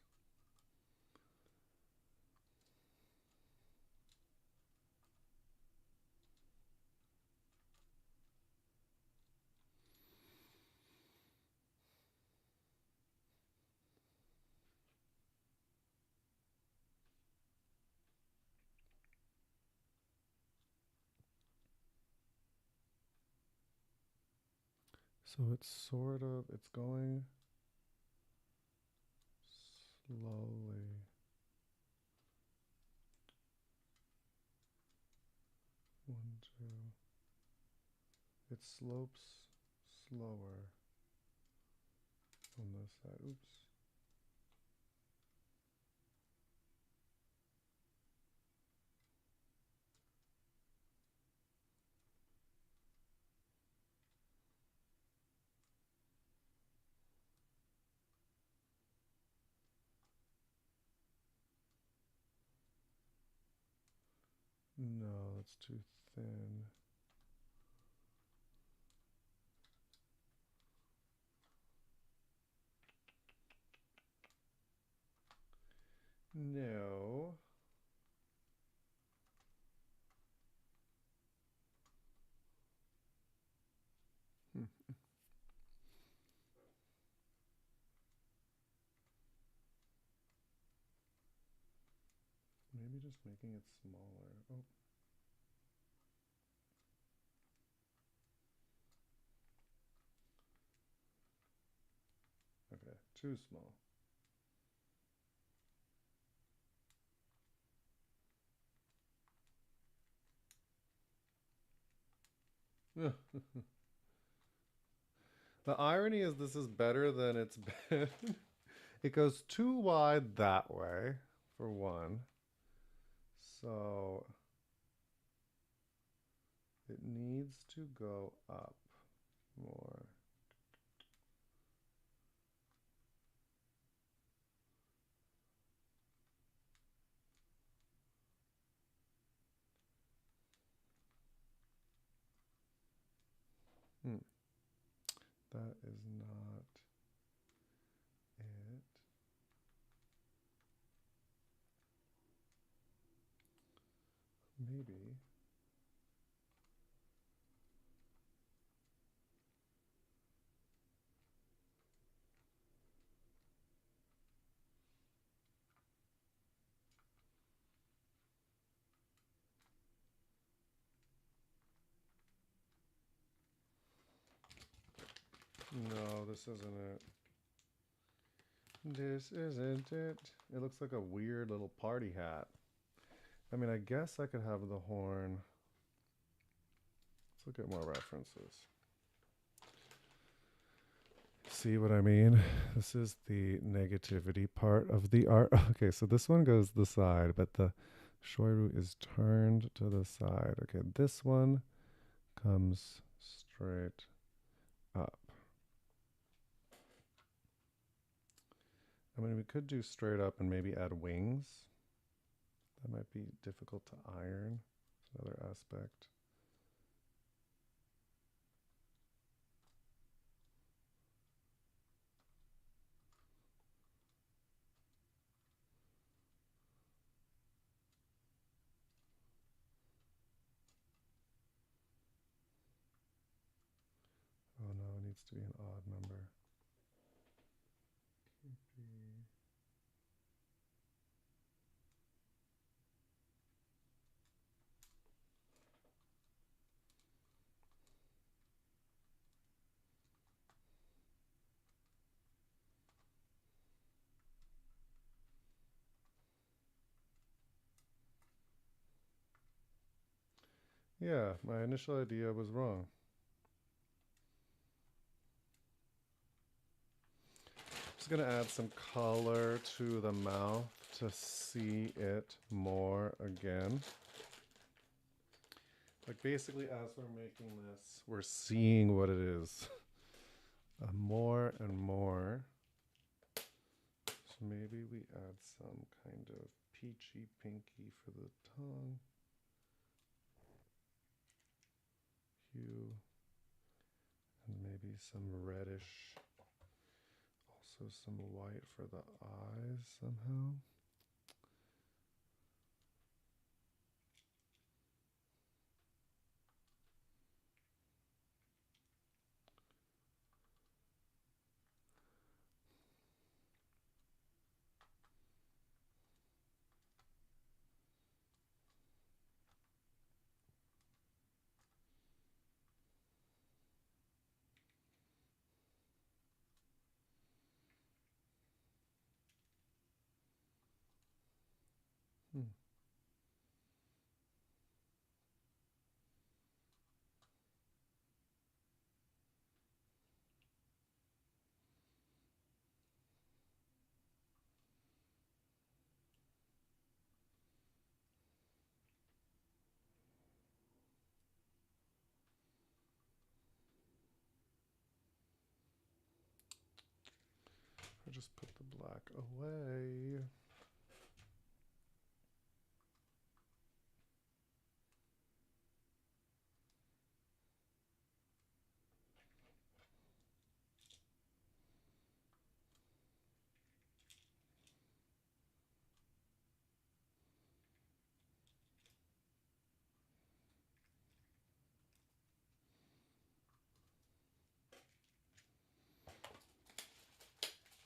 So it's going slowly. One, two. It slopes slower on this side. Oops. No, that's too thin. No. Hmm. Maybe just making it smaller. Oh. Okay, too small. The irony is this is better than it's been. It goes too wide that way, for one. So it needs to go up more. Hmm. That is not it. Maybe. No, this isn't it. This isn't it. It looks like a weird little party hat. I mean, I guess I could have the horn. Let's look at more references. See what I mean? This is the negativity part of the art. Okay, so this one goes the side, but the Shoyru is turned to the side. Okay, this one comes straight up. I mean, we could do straight up and maybe add wings. That might be difficult to iron. It's another aspect. needs to be an odd number. Yeah, my initial idea was wrong. Just gonna add some color to the mouth to see it more again. Like basically as we're making this, we're seeing what it is more and more. So maybe we add some kind of peachy pinky for the tongue hue, and maybe some reddish, also some white for the eyes somehow. Hmm. Or just put the black away.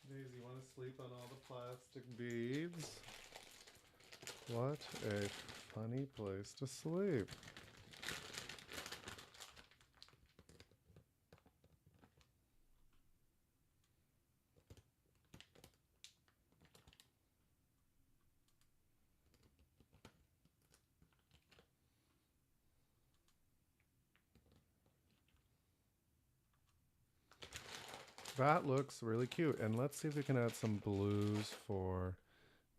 Daisy, you want to sleep on all the plastic beads? What a funny place to sleep. That looks really cute. And let's see if we can add some blues for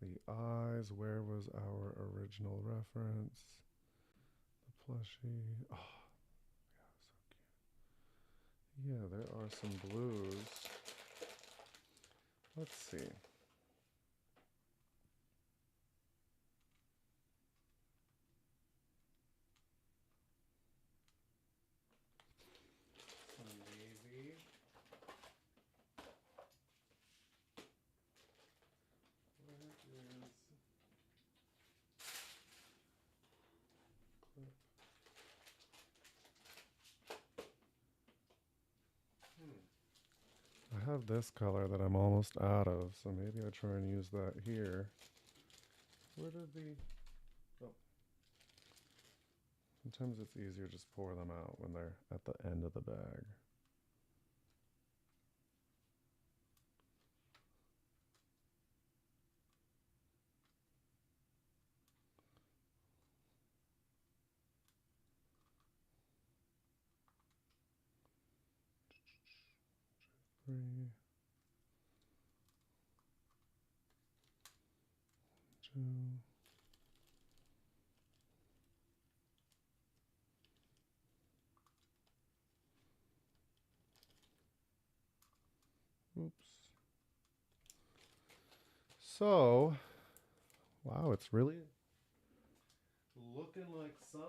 the eyes. Where was our original reference? The plushie. Oh, yeah, so cute. Yeah, there are some blues. Let's see. Some navy. Where is clip? I have this color that I'm almost out of, so maybe I try and use that here. Where did the... Oh. Sometimes it's easier just pour them out when they're at the end of the bag. Three, two. Oops. So, wow, it's really looking like something.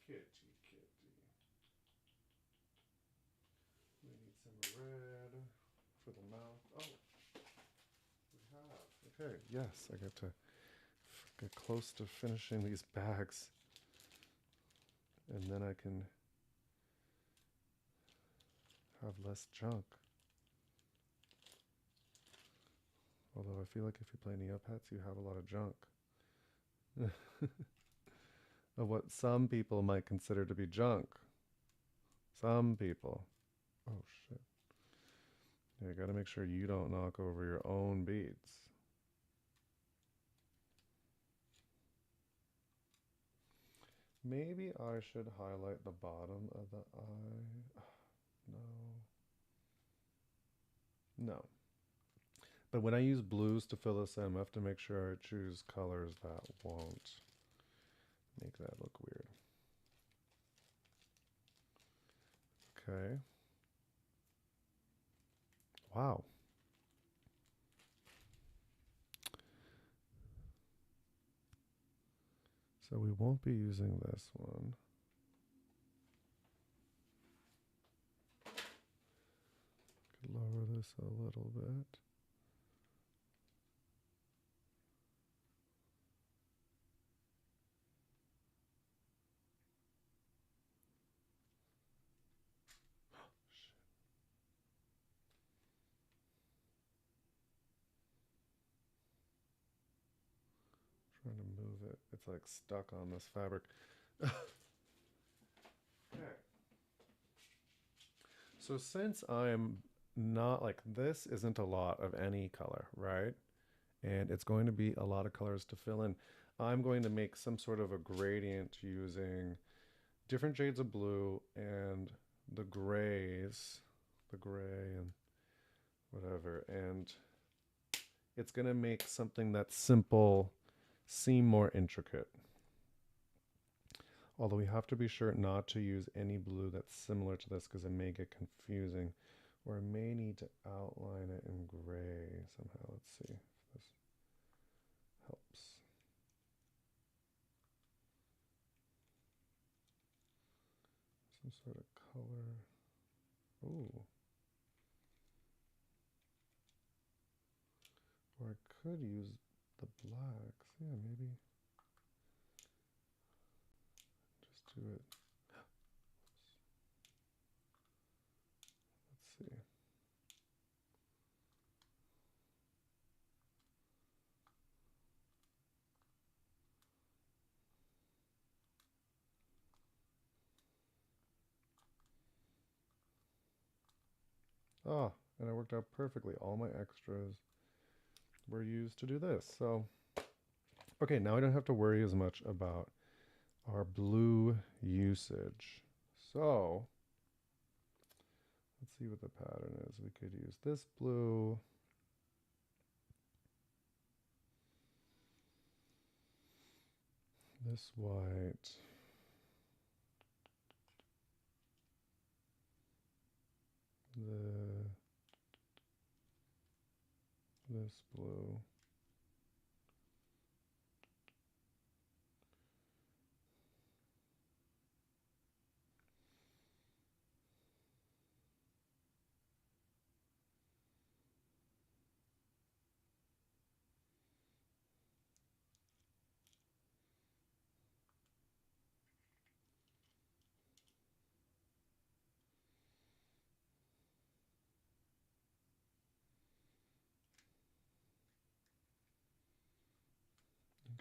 Kitty, kitty. We need some red for the mouth. Oh, we have. Okay, yes, I get to get close to finishing these bags. And then I can have less junk. Although I feel like if you play Neopets, you have a lot of junk. Of what some people might consider to be junk. Some people. Oh, shit. Yeah, you gotta make sure you don't knock over your own beads. Maybe I should highlight the bottom of the eye. No. No. But when I use blues to fill this in, I have to make sure I choose colors that won't make that look weird. Okay. Wow. So we won't be using this one. Could lower this a little bit. Trying to move it. It's like stuck on this fabric. Okay. So since I'm not like, this isn't a lot of any color, right? And it's going to be a lot of colors to fill in. I'm going to make some sort of a gradient using different shades of blue and the grays, the gray and whatever. And it's going to make something that's simple seem more intricate. Although we have to be sure not to use any blue that's similar to this because it may get confusing, or I may need to outline it in gray somehow. Let's see if this helps. Some sort of color. Ooh. Or I could use the blacks. Yeah, maybe. Just do it. Let's see. Ah, and it worked out perfectly. All my extras were used to do this. So, okay, now I don't have to worry as much about our blue usage. So, let's see what the pattern is. We could use this blue. This white. This blue.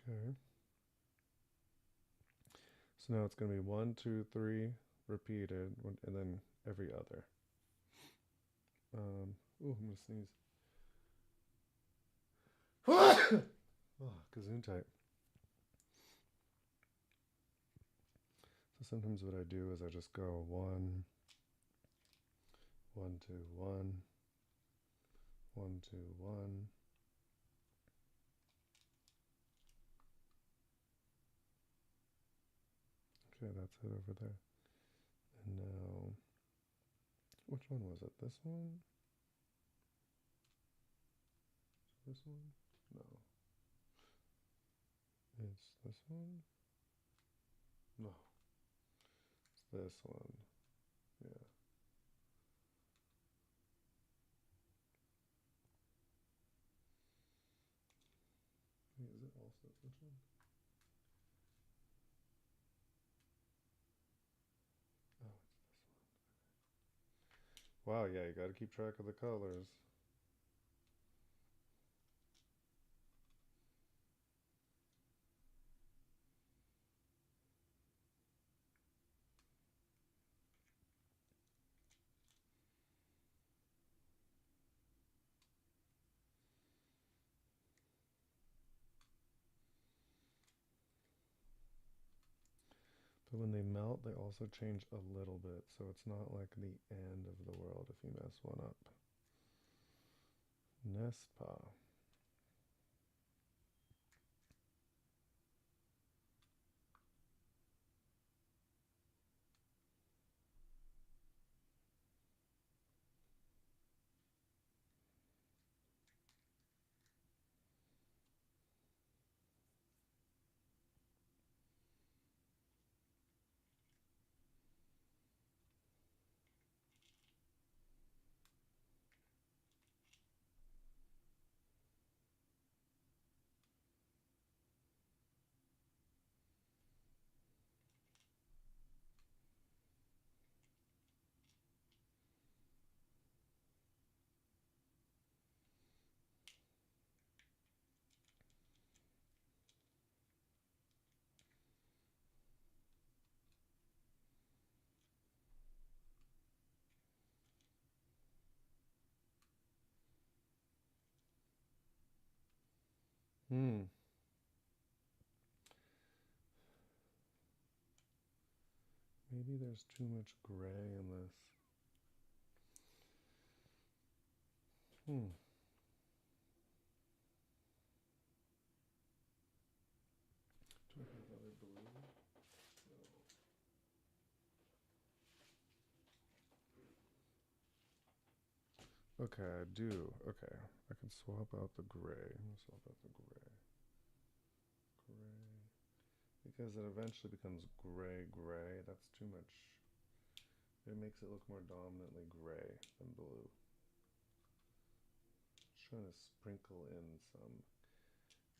Okay. So now it's going to be 1, 2, 3 repeated, and then every other. Ooh, I'm going to sneeze. Oh, gesundheit. So sometimes what I do is I just go 1, 1, 2, 1, 1, 2, 1. Okay, that's it over there. And now, which one was it? This one? This one? No. It's this one? No. It's this one. Yeah. Wait, is it also which one? Oh, it's this one. Wow, yeah, you gotta keep track of the colors. But when they melt, they also change a little bit, so it's not like the end of the world if you mess one up. N'est-ce pas? Hmm. Maybe there's too much gray in this. Hmm. Do I have another blue? No. Okay, I do. Okay, I can swap out the gray. I'm gonna swap out the gray. Gray. Because it eventually becomes gray. That's too much. It makes it look more dominantly gray than blue. Just trying to sprinkle in some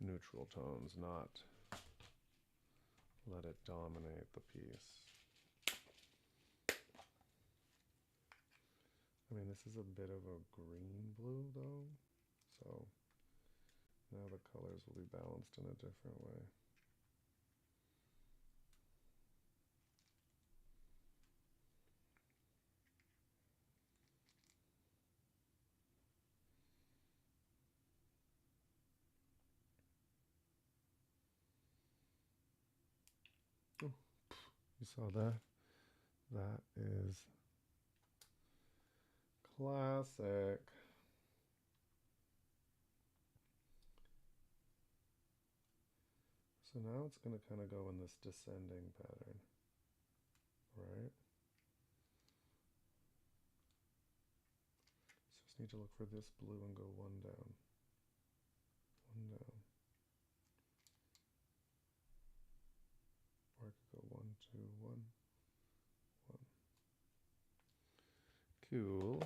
neutral tones, not let it dominate the piece. I mean, this is a bit of a green blue though, so now the colors will be balanced in a different way. Oh, you saw that? That is classic. So now it's going to kind of go in this descending pattern, right? So just need to look for this blue and go one down. One down. Or I could go 1, 2, 1, 1. Cool.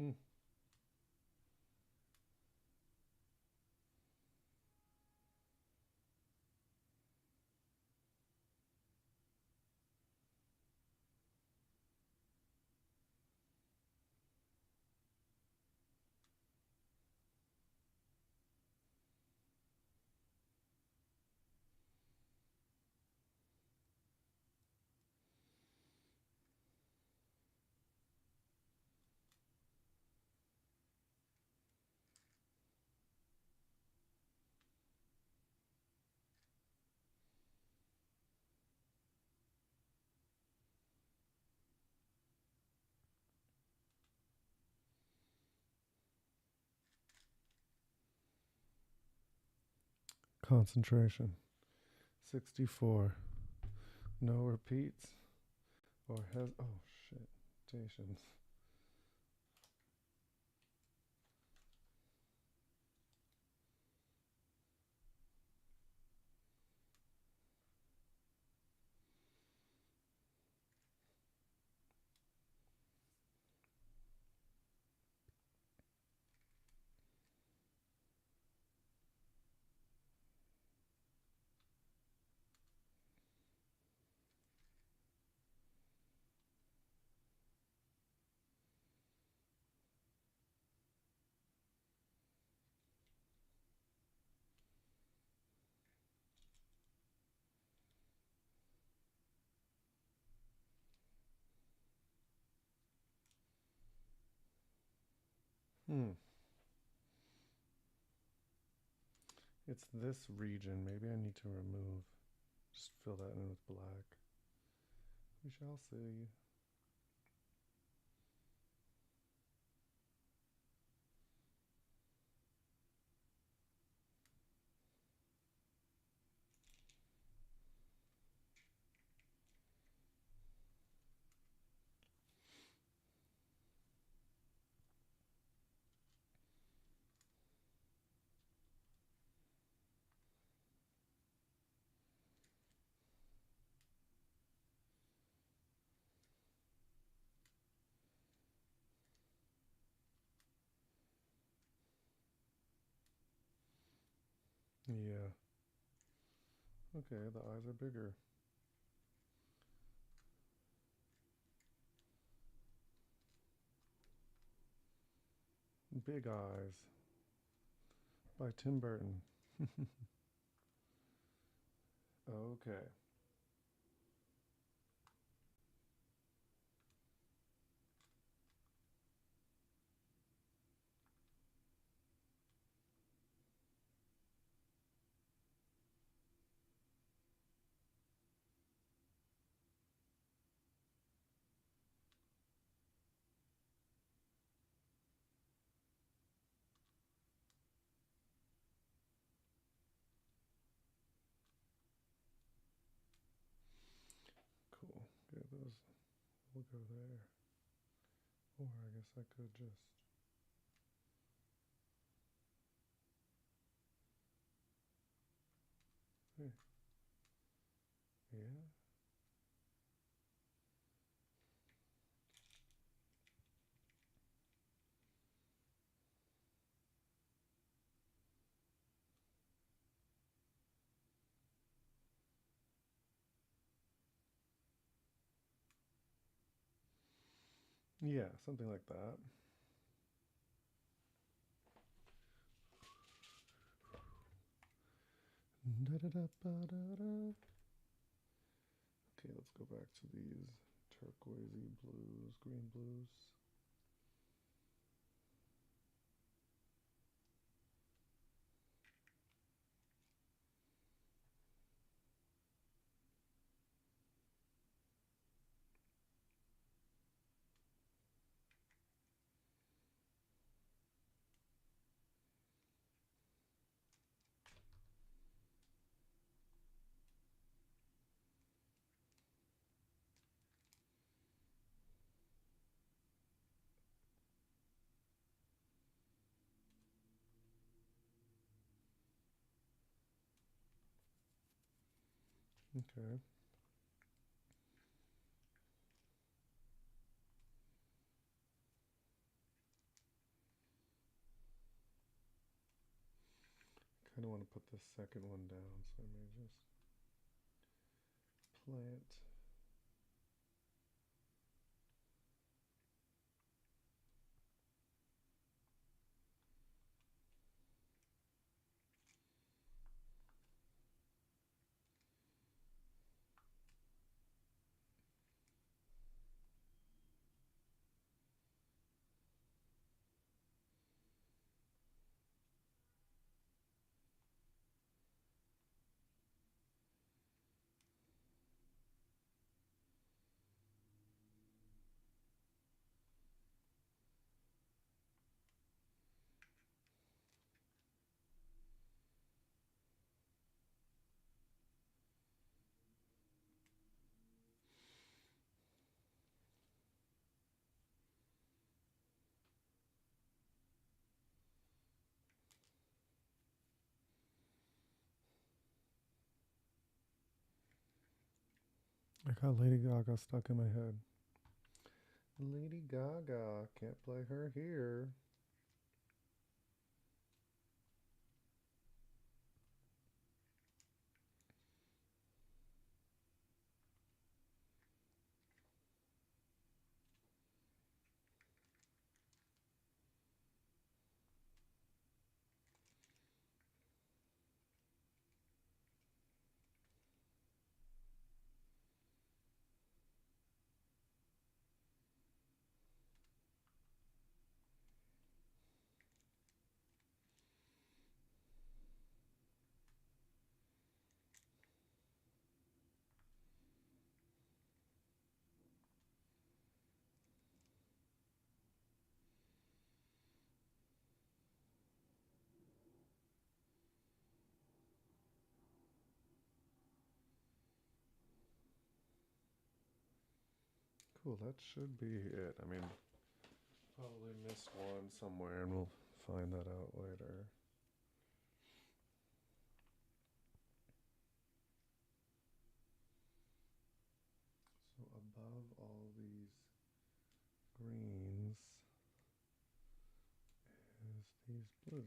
Hmm. Concentration. 64. No repeats or has. Oh, shit. Stations. Hmm. It's this region. Maybe I need to remove. Just fill that in with black. We shall see. Yeah. Okay, the eyes are bigger. Big Eyes by Tim Burton. Okay. Cool. Okay, those will go there. Or I guess I could just. Hey. Yeah. Yeah, something like that. Da-da-da-ba-da-da. Okay, let's go back to these turquoisey blues, green blues. Okay. kind of want to put the second one down, so I may just plant. I got Lady Gaga stuck in my head. Lady Gaga, can't play her here. Cool, that should be it. I mean, probably missed one somewhere, and we'll find that out later. So above all these greens is these blues.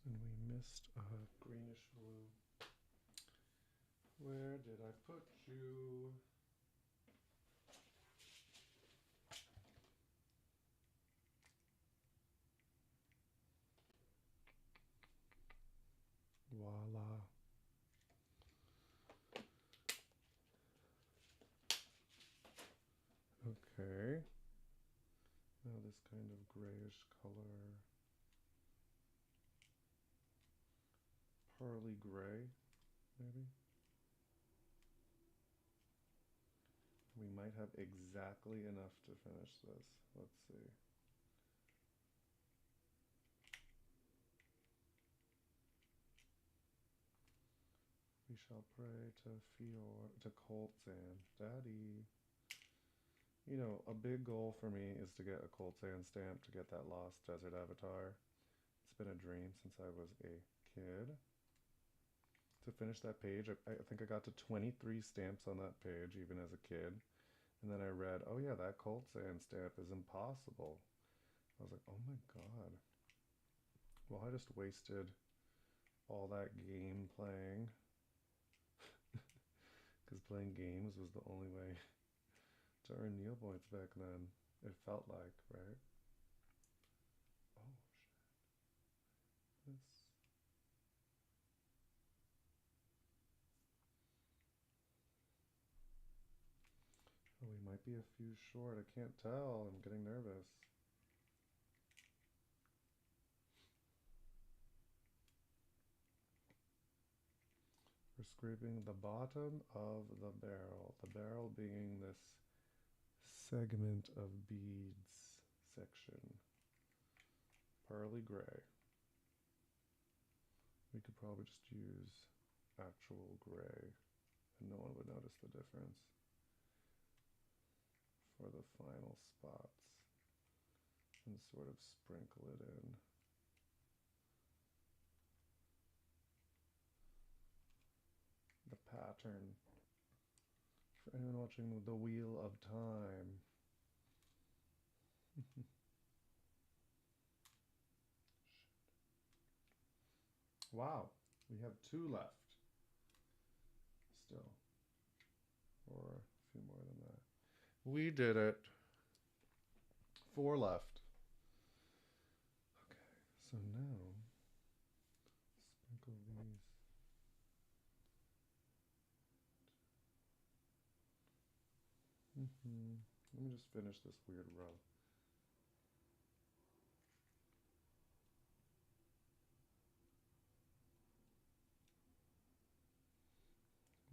And we missed a greenish blue. Where did I put you? Voila. Okay. Now this kind of grayish color. Pearly gray, maybe? We might have exactly enough to finish this. Let's see. We shall pray to Coltzan. Daddy. You know, a big goal for me is to get a Coltzan stamp to get that Lost Desert Avatar. It's been a dream since I was a kid. To finish that page, I think I got to 23 stamps on that page, even as a kid. And then I read, oh yeah, that cold sand stamp is impossible. I was like, oh my god. Well, I just wasted all that game playing. Because playing games was the only way to earn Neopoints back then. It felt like, right? Oh, shit. This. Oh, we might be a few short. I can't tell. I'm getting nervous. We're scraping the bottom of the barrel being this segment of beads section. Pearly gray. We could probably just use actual gray and no one would notice the difference for the final spots and sort of sprinkle it in. The pattern for anyone watching the Wheel of Time. Wow, we have 2 left still, or a few more than that. We did it. 4 left. Okay, so now sprinkle these. Let me just finish this weird row.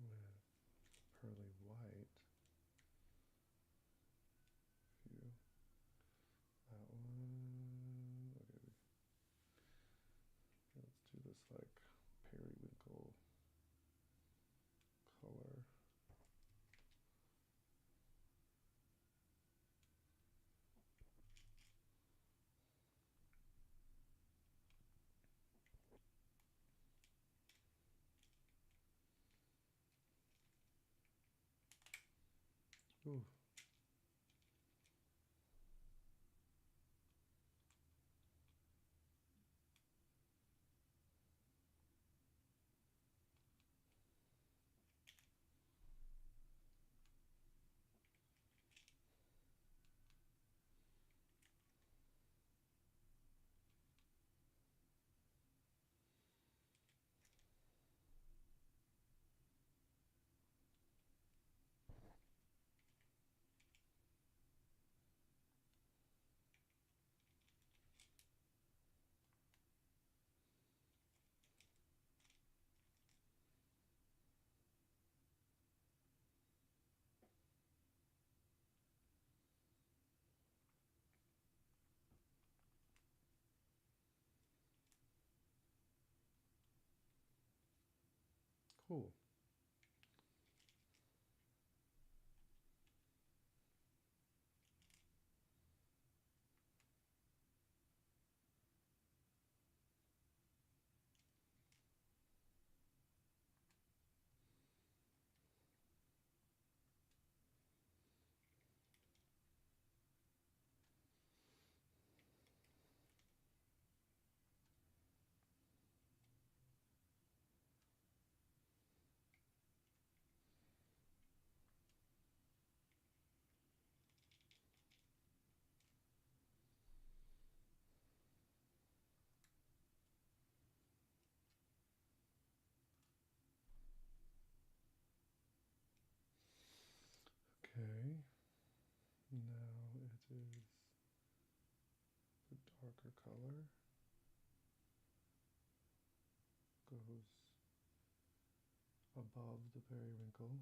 With pearly white. Few. That one. Okay. Let's do this like periwinkle color. Ooh. Cool. Okay. Now it is the darker color goes above the periwinkle.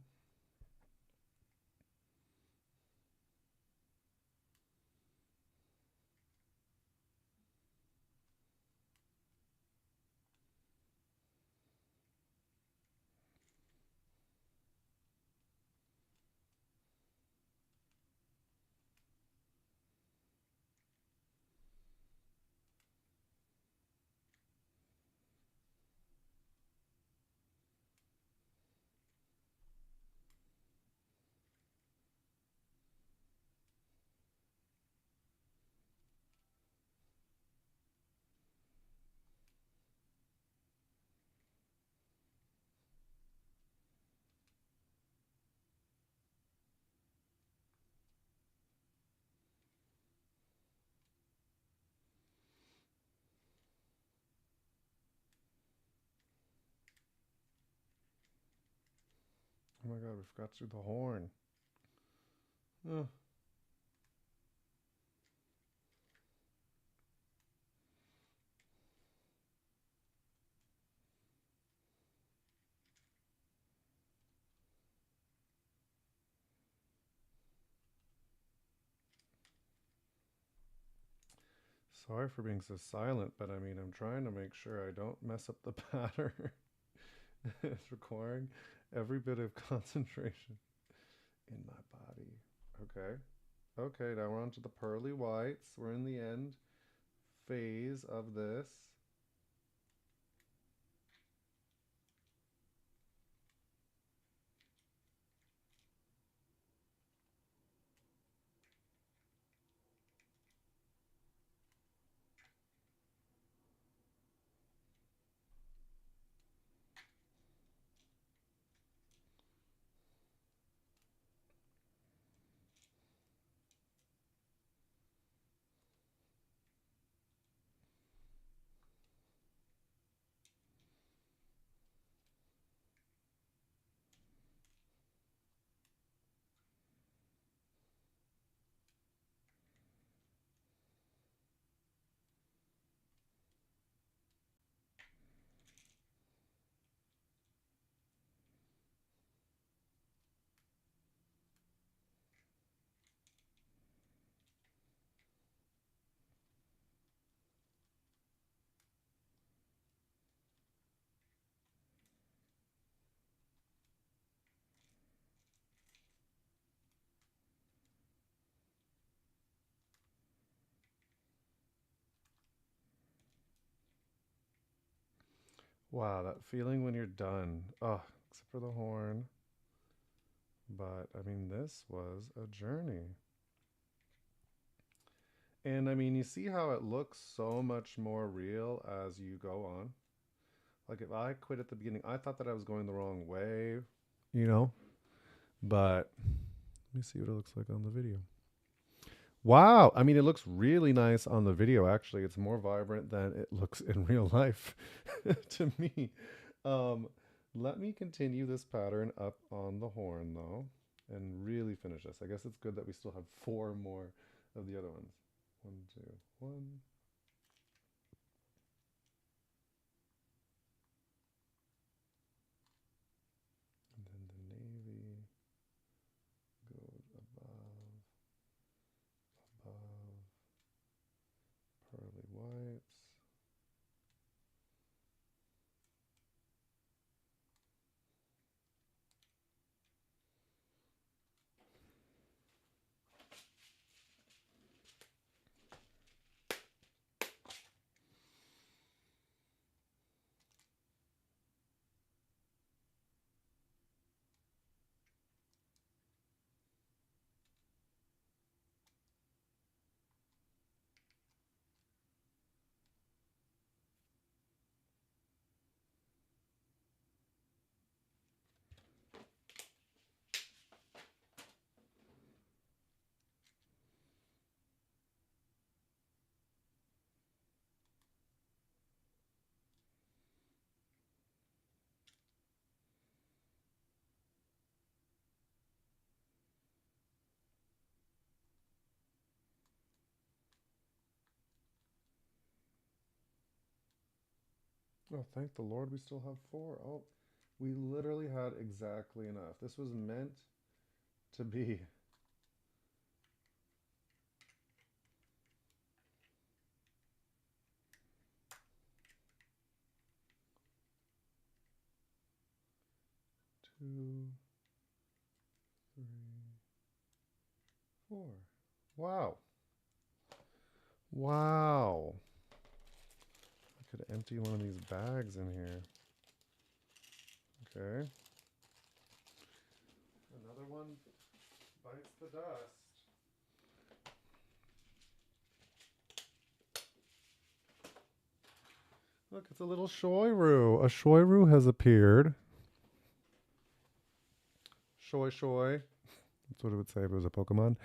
Oh my god, we forgot to do the horn. Ugh. Sorry for being so silent, but I mean, I'm trying to make sure I don't mess up the pattern. It's requiring every bit of concentration in my body. Okay. Okay, now we're on to the pearly whites. We're in the end phase of this. Wow, that feeling when you're done. Oh, except for the horn. But I mean, this was a journey. And I mean, you see how it looks so much more real as you go on. Like if I quit at the beginning, I thought that I was going the wrong way, you know? But let me see what it looks like on the video. Wow. I mean, it looks really nice on the video, actually. It's more vibrant than it looks in real life to me. Um, Let me continue this pattern up on the horn, though, and really finish this. I guess it's good that we still have four more of the other ones. One, two, one. And then the navy goes above, pearly whites. Oh, thank the Lord we still have four. Oh, we literally had exactly enough. This was meant to be. Two, three, four. Wow. Wow. I could empty one of these bags in here. Okay. Another one bites the dust. Look, it's a little Shoyru. A Shoyru has appeared. Shoy. That's what it would say if it was a Pokemon.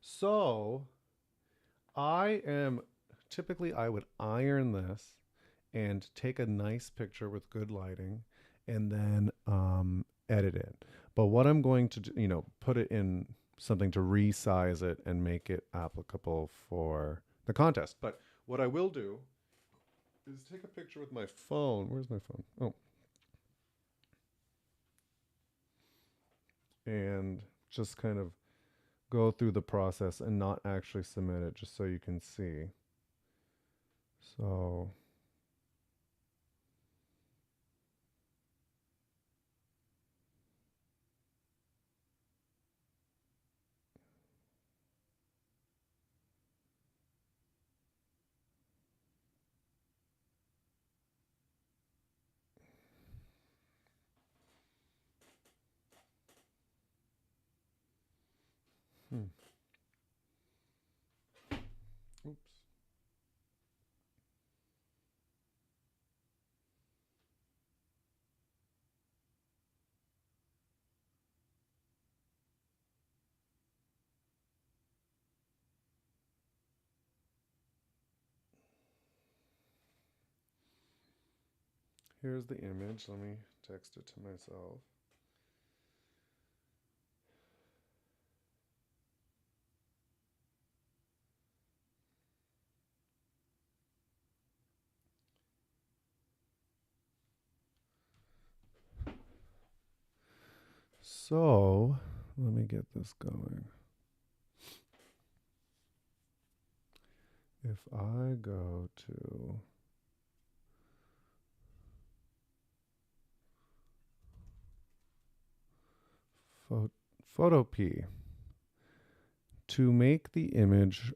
So, typically I would iron this and take a nice picture with good lighting and then edit it. But what I'm going to do, put it in something to resize it and make it applicable for the contest. But what I will do is take a picture with my phone. Where's my phone? Oh, and just kind of go through the process and not actually submit it, just so you can see. So hmm. Oops. Here's the image. Let me text it to myself. So let me get this going. If I go to Photo P, to make the image,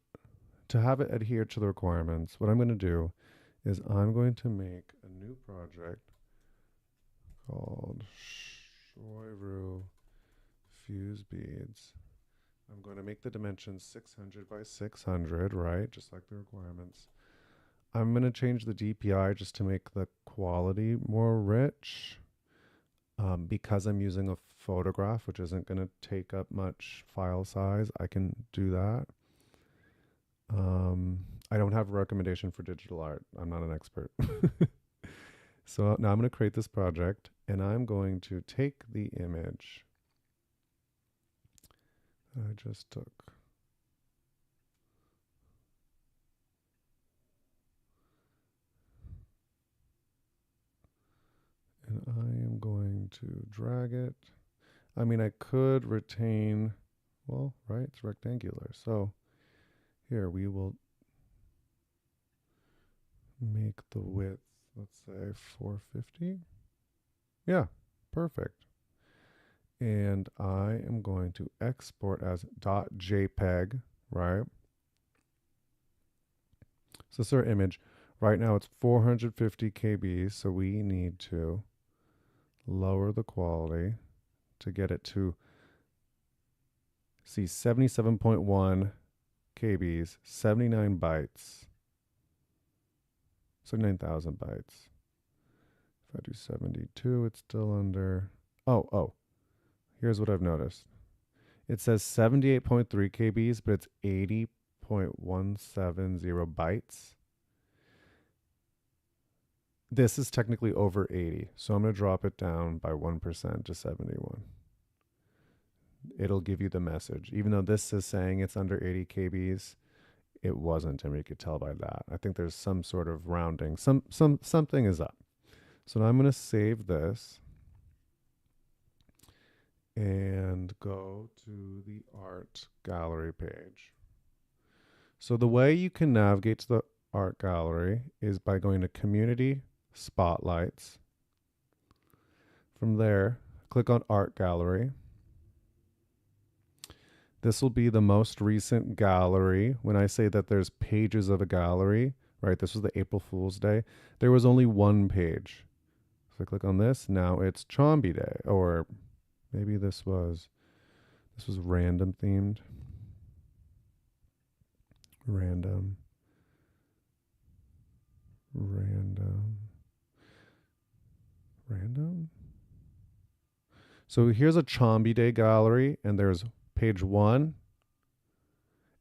to have it adhere to the requirements, what I'm going to do is I'm going to make a new project called Shoyru Fuse Beads. I'm going to make the dimensions 600 by 600, right? Just like the requirements. I'm going to change the DPI just to make the quality more rich. Because I'm using a photograph, which isn't going to take up much file size, I can do that. I don't have a recommendation for digital art. I'm not an expert. So now I'm going to create this project, and I'm going to take the image I just took. And I am going to drag it. I mean, I could retain, well, right, it's rectangular. So here we will make the width, let's say 450. Yeah, perfect. And I am going to export as .jpeg, right? So this is our image. Right now it's 450 kb, so we need to lower the quality to get it to, see, 77.1 kbs, 79 bytes, 79,000 bytes. If I do 72, it's still under, oh, here's what I've noticed. It says 78.3 kbs, but it's 80.170 bytes. This is technically over 80, so I'm going to drop it down by 1% to 71. It'll give you the message. Even though this is saying it's under 80 kbs, it wasn't, and we could tell by that. I think there's some sort of rounding. Something is up. So now I'm going to save this and go to the art gallery page. So the way you can navigate to the art gallery is by going to Community Spotlights. From there, click on Art Gallery. This will be the most recent gallery. When I say that there's pages of a gallery, right, this was the April Fool's Day, there was only one page. So I click on this. Now it's Chomby Day, or maybe this was random themed. Random. So here's a Chomby Day gallery, and there's page 1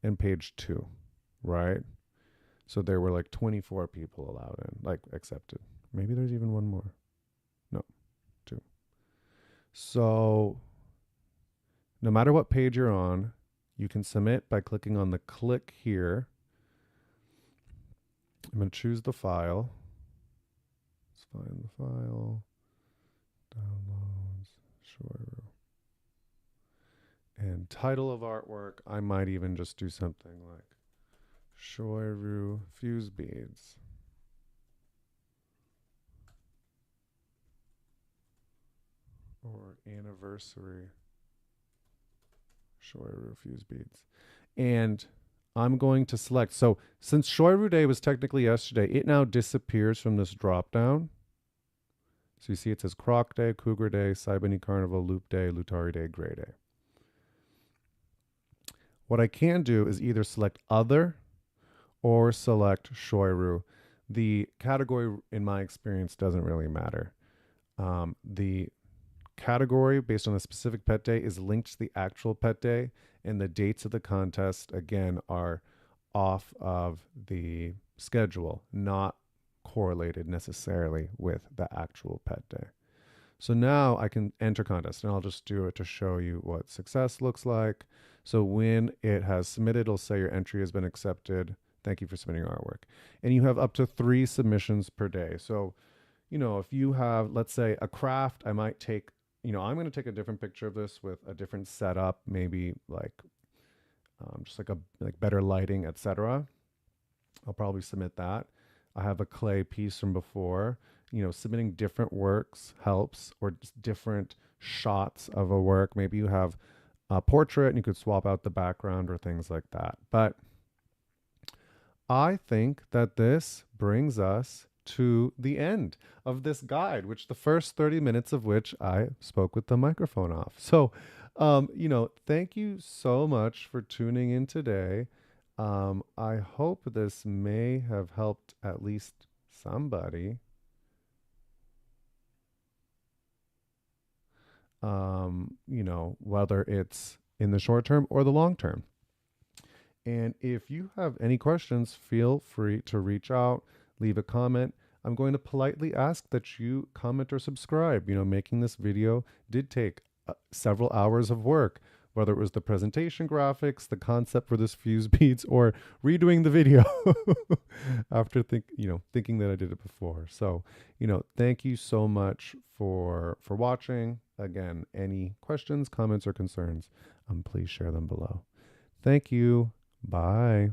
and page 2, right? So there were like 24 people allowed in, like accepted. Maybe there's even one more. No, 2. So no matter what page you're on, you can submit by clicking on the click here. I'm going to choose the file. Let's find the file. Downloads. Shoyru. And title of artwork, I might even just do something like Shoyru fuse beads. Or anniversary Shoyru fuse beads. And I'm going to select. So since Shoyru Day was technically yesterday, it now disappears from this drop down. So you see it says Croc Day, Cougar Day, Saibani Carnival, Loop Day, Lutari Day, Gray Day. What I can do is either select Other or select Shoyru. The category, in my experience, doesn't really matter. The category based on a specific pet day is linked to the actual pet day, and the dates of the contest, again, are off of the schedule, not correlated necessarily with the actual pet day. So now I can enter contest, and I'll just do it to show you what success looks like. So when it has submitted, it'll say your entry has been accepted. Thank you for submitting your artwork. And you have up to 3 submissions per day. So, if you have, let's say, a craft, I might take, I'm going to take a different picture of this with a different setup, maybe like just like better lighting, etc. I'll probably submit that. I have a clay piece from before. Submitting different works helps, or just different shots of a work. Maybe you have a portrait and you could swap out the background or things like that. But I think that this brings us to the end of this guide, which the first 30 minutes of which I spoke with the microphone off. So, thank you so much for tuning in today. I hope this may have helped at least somebody. Whether it's in the short term or the long term. And if you have any questions, feel free to reach out, leave a comment. I'm going to politely ask that you comment or subscribe. Making this video did take several hours of work, whether it was the presentation graphics, the concept for this fuse beads, or redoing the video after thinking that I did it before. So, thank you so much for watching. Again, any questions, comments, or concerns, please share them below. Thank you. Bye.